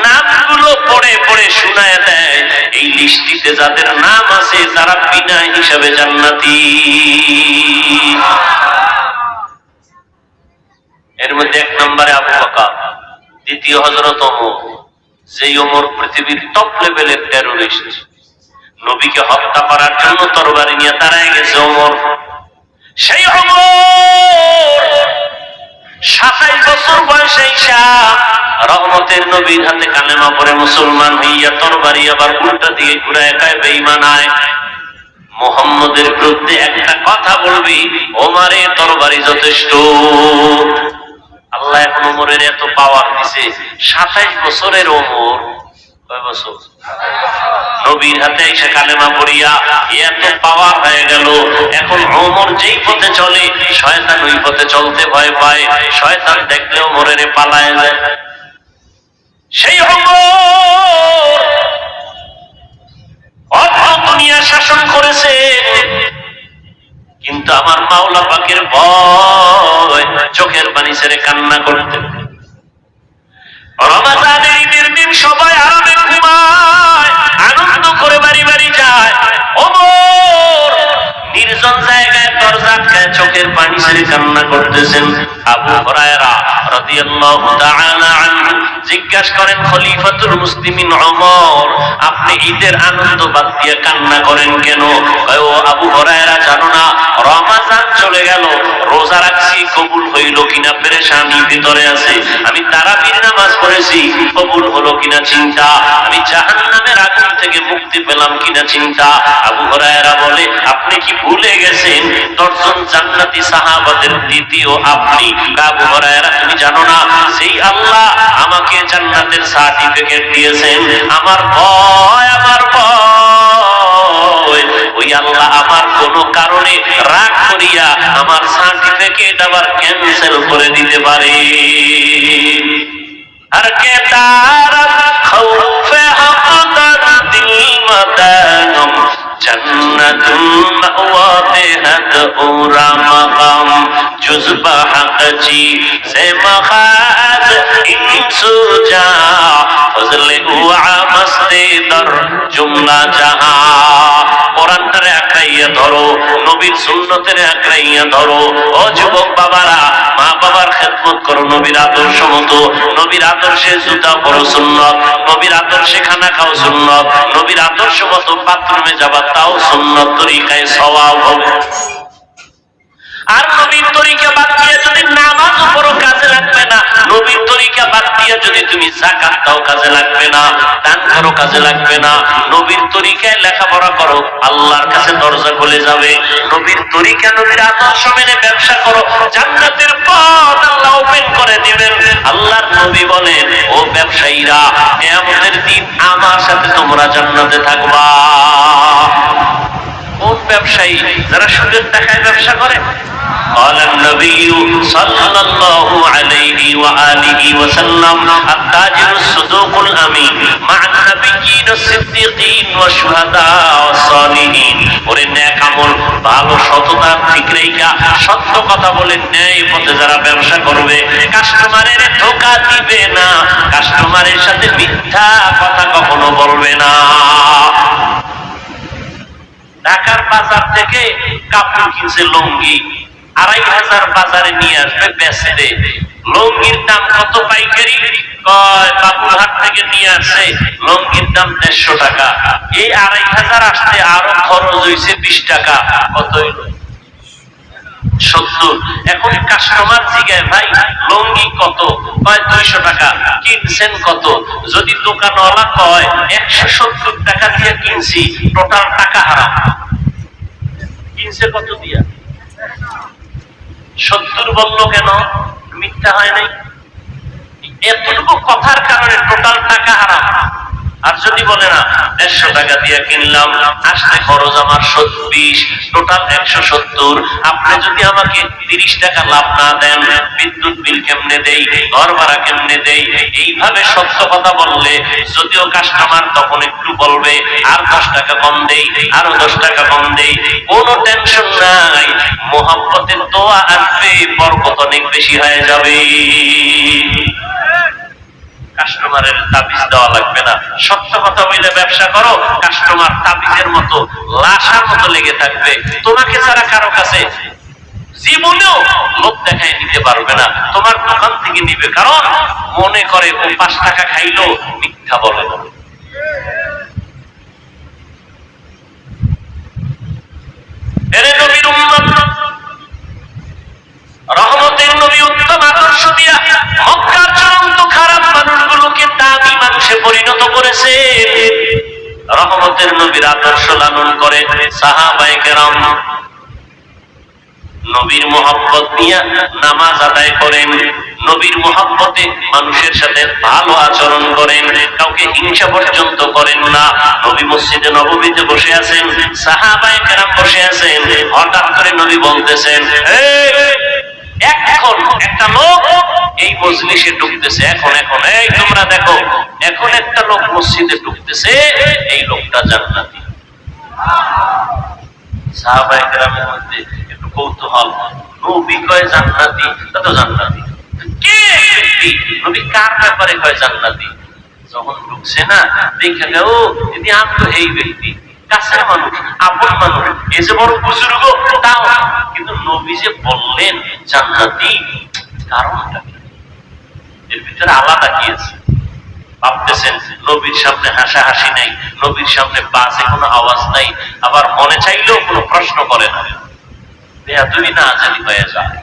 নামগুলো পড়ে পড়ে শোনায় দেয়। এই লিস্টিতে যাদের নাম আছে তারা বিনা হিসাবে জান্নাতি। এর মধ্যে 1 নম্বরে আবু বকর, দ্বিতীয় হযরত ওমর, যেই ওমর পৃথিবীর টপ লেভেলের টেররিস্ট, নবীকে হত্যা করার জন্য তরবারি নিয়ে দাঁড়ায় গেছে ওমর। সেই ওমর 27 বছর বয়সে রহমতের নবীর হাতে কালেমা পড়ে মুসলমান হইয়া তরবারি আবার উল্টা দিয়ে ঘুরায় কয় বেঈমানায় মুহাম্মদের বিরুদ্ধে একটা কথা বলবি, ওমরে তরবারি যথেষ্ট। আল্লাহ এখন ওমরের এত পাওয়ার দিছে, 27 বছরের ওমর, কয় বছর? নবীর হাতে এসে কালেমা পড়িয়া এত পাওয়ার হয়ে গেল। এখন ওমর যেই পথে চলে শয়তান ওই পথে চলতে ভয় পায়, শয়তান দেখলে ওমরের পালায় যায়। সেই ওমর দুনিয়া শাসন করেছে, কিন্তু আমার মাওলা পাকের ভয় চোখের পানি ছেড়ে কান্না করতে। রমাজানের ঈদের দিন সবাই আরামে ঘুমায়, আনন্দ করে বাড়ি বাড়ি যায়। ওমর নির্জন জায়গায় দরজা আটকায় চোখের পানি ছেড়ে কান্না করতেছেন। আবু হুরায়রা রাদিয়াল্লাহু তাআলা আনহু জিজ্ঞাসা করেন, খলিফাতুল মুসলিমিন ওমর, আপনি ঈদের আনন্দ বাদ দিয়ে কান্না করেন কেন? কয়, ও আবু হুরায়রা, জানো না রমাজান চলে গেল, রোজা রাখছি, কবুল হইল কিনা পেরেশানি ভিতরে আছে। আমি তারাবির নামাজ পড়েছি, কবুল হলো কিনা চিন্তা। আমি জাহান্নামের আগুন থেকে মুক্তি পেলাম কিনা চিন্তা। আবু হুরায়রা বলে, আপনি কি ভুলে গেছেন 10 জন জান্নাতি সাহাবাদের দ্বিতীয় আপনি? আবু হুরায়রা, তুমি জানো না সেই আল্লাহ আমাকে জান্নাতের সার্টিফিকেট দিয়েছেন? আমার ভয়, আমার ভয় ওই আল্লাহ আমার কোন কারণে রাগ করিয়া আমার সার্টিফিকেট আবার ক্যান্সেল করে দিতে পারে। আর কে তারা খৌফে হকদার দিল মাদানম জন্নাতুল মাওয়াতে হাদ ওরা মাকাম জুজবা হাকজি সে মখাজ ইনসুজা ফজলে হুয়া মস্তে দর জুমলা জাহা। কোরআনটারে আঁকড়াইয়া ধরো, নবীর সুন্নতের আঁকড়াইয়া ধরো। ও যুবক বাবারা, মা বাবার খেদমত করো নবীর আদর্শ মতো, নবীর আদর্শে জুতা পরো সুন্নত, নবীর আদর্শে খানা খাও সুন্নত, নবীর আদর্শ মতো বাথরুমে যাবা তাও সুন্নত তরিকায় সওয়াব হবে। আর নবীর তরিকা বাদ দিয়ে যদি নামাজ পড়ো কাজে লাগবে না, নবীর তরিকা বাদ দিয়ে যদি তুমি যাকাত দাও কাজে লাগবে না, দান করো কাজে লাগবে না, নবীর তরিকায় লেখাপড়া করো আল্লাহর কাছে দরজা খুলে যাবে। নবীর তরিকা নবীর আদর্শ মেনে ব্যবসা করো, জান্নাতের পথ আল্লাহ ওপেন করে দিবেন। আল্লাহর নবী বলেন, ও ব্যবসায়ীরা, কিয়ামতের দিন আমার সাথে তোমরা জান্নাতে থাকবা। কোন ব্যবসায়ী? যারা সুদের টাকায় ব্যবসা করে। قال النبي صلى الله عليه وآله وسلم التاجر الصدوق الأمين مع النبيين الصديقين والشهداء والصالحين। ওরে নেক আমল, ভালো সততা ঠিক রেখা সত্য কথা বলে ন্যায় পথে যারা ব্যবসা করবে, কাস্টমারের ধোঁকা দিবে না, কাস্টমারের সাথে মিথ্যা কথা কখনো বলবে না। ঢাকার বাজার থেকে কাপড় কিনছে লুঙ্গি, ২৫০০ বাজারে নিয়ে আসবে বেচতে। লুঙ্গির দাম কত পাইকারি? কয় বাবুরহাট থেকে নিয়ে আসছে, লুঙ্গির দাম ১৫০ টাকা। এই ২৫০০ আসতে আরো খরচ হয়েছে ২০ টাকা। কত হইল? ৭০। এখন কাস্টমার জিজ্ঞাসা, ভাই লুঙ্গি কত? কয় ২০০ টাকা। কিনছেন কত? যদি দোকানওয়ালা কয় ১৭০ টাকা দিয়ে কিনছি, টোটাল টাকা হারাম। কিনছে কত দিয়া? ৭০ বললো কেন? মিথ্যা হয় নাই? এতটুকু কথার কারণে টোটাল টাকা হারাম। আর যদি বলে না ১৫০ টাকা দিয়ে কিনলাম, আসতে খরচ আমার ২০, টোটাল ১৭০, আপনি যদি আমাকে ৩০ টাকা লাভ না দেন, বিদ্যুৎ বিল কেমনে দেই, ঘর ভাড়া কেমনে দেই, এইভাবে সত্য কথা বললে যদিও কাস্টমার তখন একটু বলবে আর ১০ টাকা কম দেই, আরো ১০ টাকা কম দেই, কোনো টেনশন নাই, মোহাব্বতের দোয়া আসবে, বরকত অনেক বেশি হয়ে যাবে। কাস্টমারের তাবিজ দেওয়া লাগবে না। সত্য কথা বলে ব্যবসা করো, কাস্টমার তাবিজের মতো লাশার মতো লেগে থাকবে। তোমাকে ছাড়া কারো কাছে জীবনেও লোক দেখায় নিতে পারবে না, তোমার দোকান থেকে নিবে, কারণ মনে করে ও ৫ টাকা খাইলো, মিথ্যা বলে না। এরে নবীর উম্মত, রহমতের নবী উত্তম আদর্শ দিয়া মক্কার চূড়ান্ত খারাপ মানুষগুলোকে দামি মানুষে পরিণত করেছে। রহমতের নবীর আদর্শ লালন করে সাহাবায়ে কেরাম নবীর মোহাব্বত নিয়ে নামাজ আদায় করেন, নবীর মোহাব্বতে মানুষের সাথে ভালো আচরণ করেন, কাউকে হিংসা পর্যন্ত করেন না। নবী মসজিদে নববীতে বসে আছেন, সাহাবায়ে কেরাম বসে আছেন, হঠাৎ করে নবী বলতেছেন, এখন একটা লোক এই মজলিসে ঢুকতেছে, এখন এই তোমরা দেখো, এখন একটা লোক মসজিদে ঢুকতেছে, এই লোকটা জান্নাতি। সাহাবায়ে কেরামের মধ্যে একটু কৌতূহল, নবী কয় জান্নাতি, তো জান্নাতি কে ব্যক্তি? নবী কার ব্যাপারে কয় জান্নাতি? যখন ঢুকছে না, দেখে গেল যদি আমি তো এই ব্যক্তি, কাছের মানুষ, আপন মানুষ, এ যে বড় বুজুর্গ, তাও কিন্তু নবী যে বললেন জান্নাতি, কারণটা কি? এর ভিতরে আলাদা কি আছে? ভাবতেছেন নবীর সামনে হাসাহাসি নাই, নবীর সামনে বাজে কোনো আওয়াজ নাই, আবার মনে চাইলেও কোনো প্রশ্ন করে না, বেয়াদবি না জানি হয়ে যায়।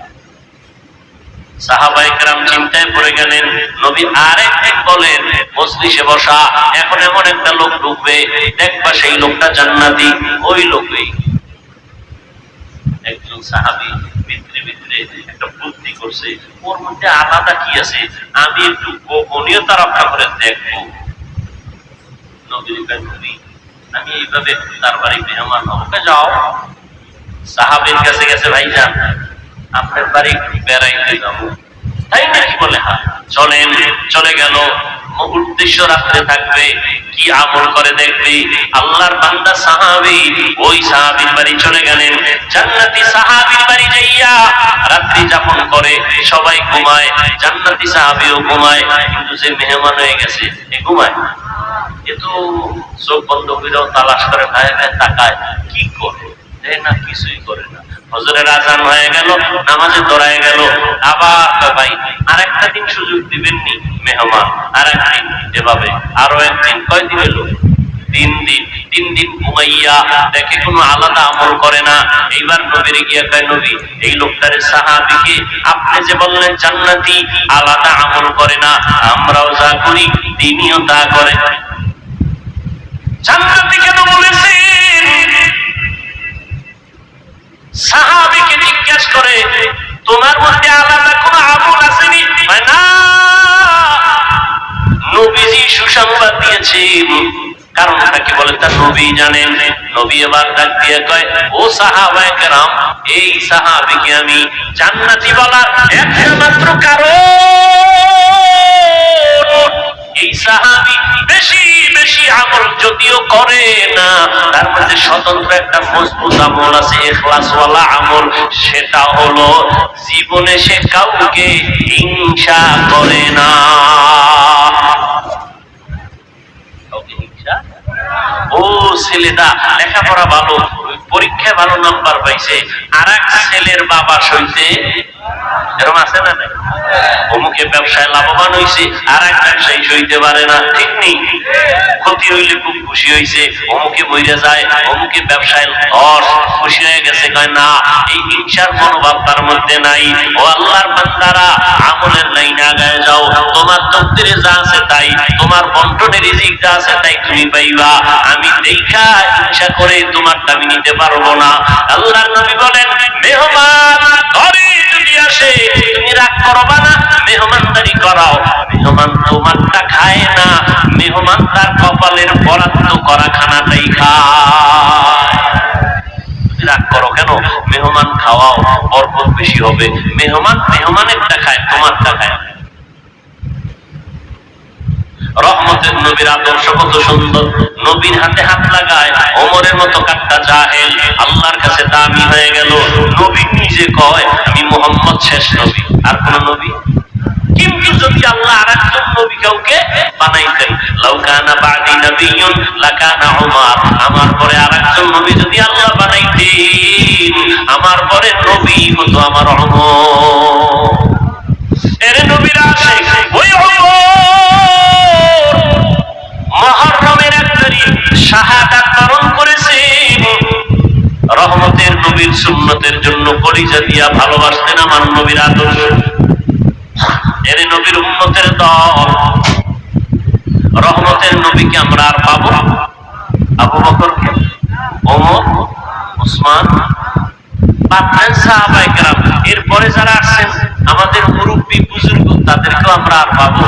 সাহাবায়ে কেরাম চিন্তায় পড়ে গেলেন। নবী আরেকদিন বলেন, মজলিসে বসা, এখন এমন একটা লোক ঢুকবে, দেখবা সেই লোকটা জান্নাতি। ওই লোকই একজন সাহাবী ভিতরে ভিতরে একটা বুদ্ধি করছে, ওর মধ্যে আলাদা কি আছে, আমি একটু গোপনীয়তা রক্ষা করে দেখবো। নবী আমি এইভাবে তার বাড়ি মেহমান হবো, যাও। সাহাবীর কাছে গেছে, ভাইজান আপনার বাড়ি বেড়াইতে যাবো, তাই নাকি? বলে হ্যাঁ, চলেন। চলে গেল, উদ্দেশ্য রাখতে থাকবে, কি আমল করে দেখবে। আল্লাহর বান্দা সাহাবী ওই সাহাবীর বাড়ি চলে গেলেন। জান্নাতি সাহাবীর বাড়ি যাইয়া রাত্রি যাপন করে, সবাই ঘুমায়, জান্নাতি সাহাবীও ঘুমায়, কিন্তু যে মেহমান হয়ে গেছে এ ঘুমায়, এ তো চোখ বন্ধ করেও তালাশ করে, ভাই ভাই তাকায়, কি করে? না কিছুই করে না। ফজরের আজান হয়ে গেল, নামাজে দৌড়ায় গেল, আবার ভাই আরেকটা দিন সুযোগ দিবেননি মেহমান, আরেকদিন এভাবে, আরো একদিন, কয়দিন এলো? 3 দিন। 3 দিন ঘুমাইয়া দেখে কোনো আলাদা আমল করে না। এইবার নবীর গিয়া কয়, নবী এই লোকটারে সাহাবীকে আপনি যে বললেন জান্নাতি, আলাদা আমল করে না, আমরাও যা করি তিনিও তা করে। জান্নাতি কেন বলেছেন? সাহাবীকে জিজ্ঞেস করে, তোমার মধ্যে আলাদা কোন আমল আসেনি? না, নবীজি সুসংবাদ দিয়েছেন। কারণটা কি বলে তা নবী জানেন। নবী এবার ডাক দিয়ে কয়, ও সাহাবায়ে কেরাম, এই সাহাবীকে আমি জান্নাতি বলার একটা মাত্র কারণ, এই সাহাবী বেশি বেশি আমল যদিও করে না, তার মধ্যে স্বতন্ত্র একটা মজবুত আমল আছে, ইখলাসওয়ালা আমল। সেটা হলো জীবনে সে কাউকে হিংসা করে না। ও ছেলেটা লেখাপড়া ভালো, পরীক্ষায় ভালো নাম্বার পাইছে, আর এক ছেলের বাবা সইতে, এরকম আছে না? অমুকে ব্যবসায় লাভবান হয়েছে, আর এক ব্যবসায়ী সইতে পারে না, ঠিক নেই? ক্ষতি হইলে খুব খুশি হয়েছে, অমুকে মইরা যায়, অমুকে ব্যবসায় লস, খুশি হয়ে গেছে। কয় না, এই হিংসার মনোভাব তার মধ্যে নাই। ও আল্লাহর বান্দারা, আমলের লাইনে আগায় যাও, তোমার তকদিরে যা আছে তাই, তোমার বন্টনে রিজিক যা আছে তাই তুমি পাইবা। আমি দেখা হিংসা করে তোমারটা আমি নিতে পারবো না। আল্লাহর নবী বলেন, মেহমান ঘরে যদি আসে তুমি রাগ করবা না, মেহমানদারি করাও। মেহমান তোমারটা খায় না, মেহমান তার কপালের বরাদ্দ করা খানাটাই খায়। রাগ করো কেন? মেহমান খাওয়াও, বরকত বেশি হবে। মেহমান মেহমানেরটা খায়, তোমারটা খায়। রহমতের নবীর আদর্শ কত সুন্দর। নবীর হাতে হাত লাগায় ওমরের মতো কাটটা জাহেল আল্লাহর কাছে দামি হয়ে গেল। নবী নিজে কয়, আমি মুহাম্মদ শেষ নবী, আর কোন নবী। কিন্তু যদি আল্লাহ আরেকজন নবী কাউকে বানাইতেন, লাউ কানা বাদি নবিয়্যুন লাকানা উমর, আমার পরে আরেকজন নবী যদি আল্লাহ বানাইতেন, আমার পরে নবী হতো আমার উমর। এর নবীর আসে ওই মুহররমের 1 তারিখ শাহাদাত বরণ করেছেন। রহমতের নবীর সুন্নতের জন্য কলিজা দিয়া ভালোবাসতেন আমার নবীর আদর্শ। এর নবীর উম্মতের দল। রহমতের নবীকে আমরা আর পাবো? আবু বকরকে, ওমর, ওসমান, পাঁচজন সাহাবায়ে কেরাম। এরপরে যারা আসছেন আমাদের মুরব্বী বুজুর্গ, তাদেরকেও আমরা আর পাবো?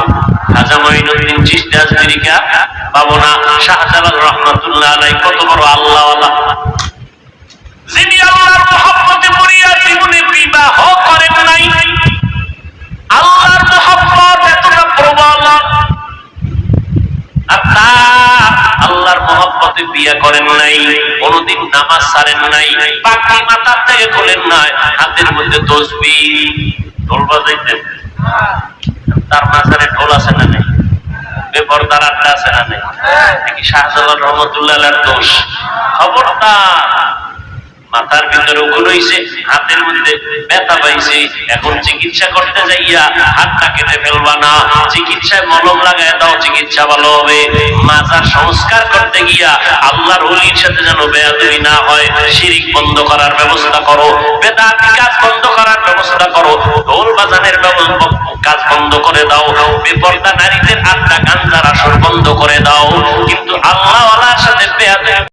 খাজা মঈনুদ্দিন চিশতি আজমিরিকে পাবো না। শাহজালাল রহমাতুল্লাহ আলাইহি কত বড় আল্লাহওয়ালা, যিনি আল্লাহর মহব্বতে পড়িয়া জীবনে বিবাহ করেন নাই। আল্লাহর মহব্বত এতটা প্রবল, আর আল্লাহর মহব্বতে বিয়ে করেন নাই, কোনদিন নামাজ ছাড়েন নাই, পাখি মাথার থেকে খোলেন নাই, হাতের মধ্যে তসবিহ, ঢোল বাজাইতেন। তার মাঝারে ঢোল আছে না নেই? বেপরদার আড্ডা আছে না নেই? কি শাহজালাল রহমতুল্লাহ আলাইহির দোষ? খবরদার। মাথার ভিতরে ওগুলো হইছে, হাতের মধ্যে ব্যথা পাইছে, এখন চিকিৎসা করতে যাইয়া হাতটা কেটে ফেলবা না, চিকিৎসায় মলম লাগায় দাও, চিকিৎসা ভালো হবে। মাজার সংস্কার করতে গিয়া আল্লাহর ওলির সাথে যেন বেয়াদবি না হয়, শিরিক বন্ধ করার ব্যবস্থা করো, বেদাতি কাজ বন্ধ করার ব্যবস্থা করো, ঢোল বাজানের কাজ বন্ধ করে দাও, বেপরদা নারীদের আড্ডা গাঞ্জার আসর বন্ধ করে দাও। কিন্তু আল্লাহওয়ালার সাথে বেয়াদবি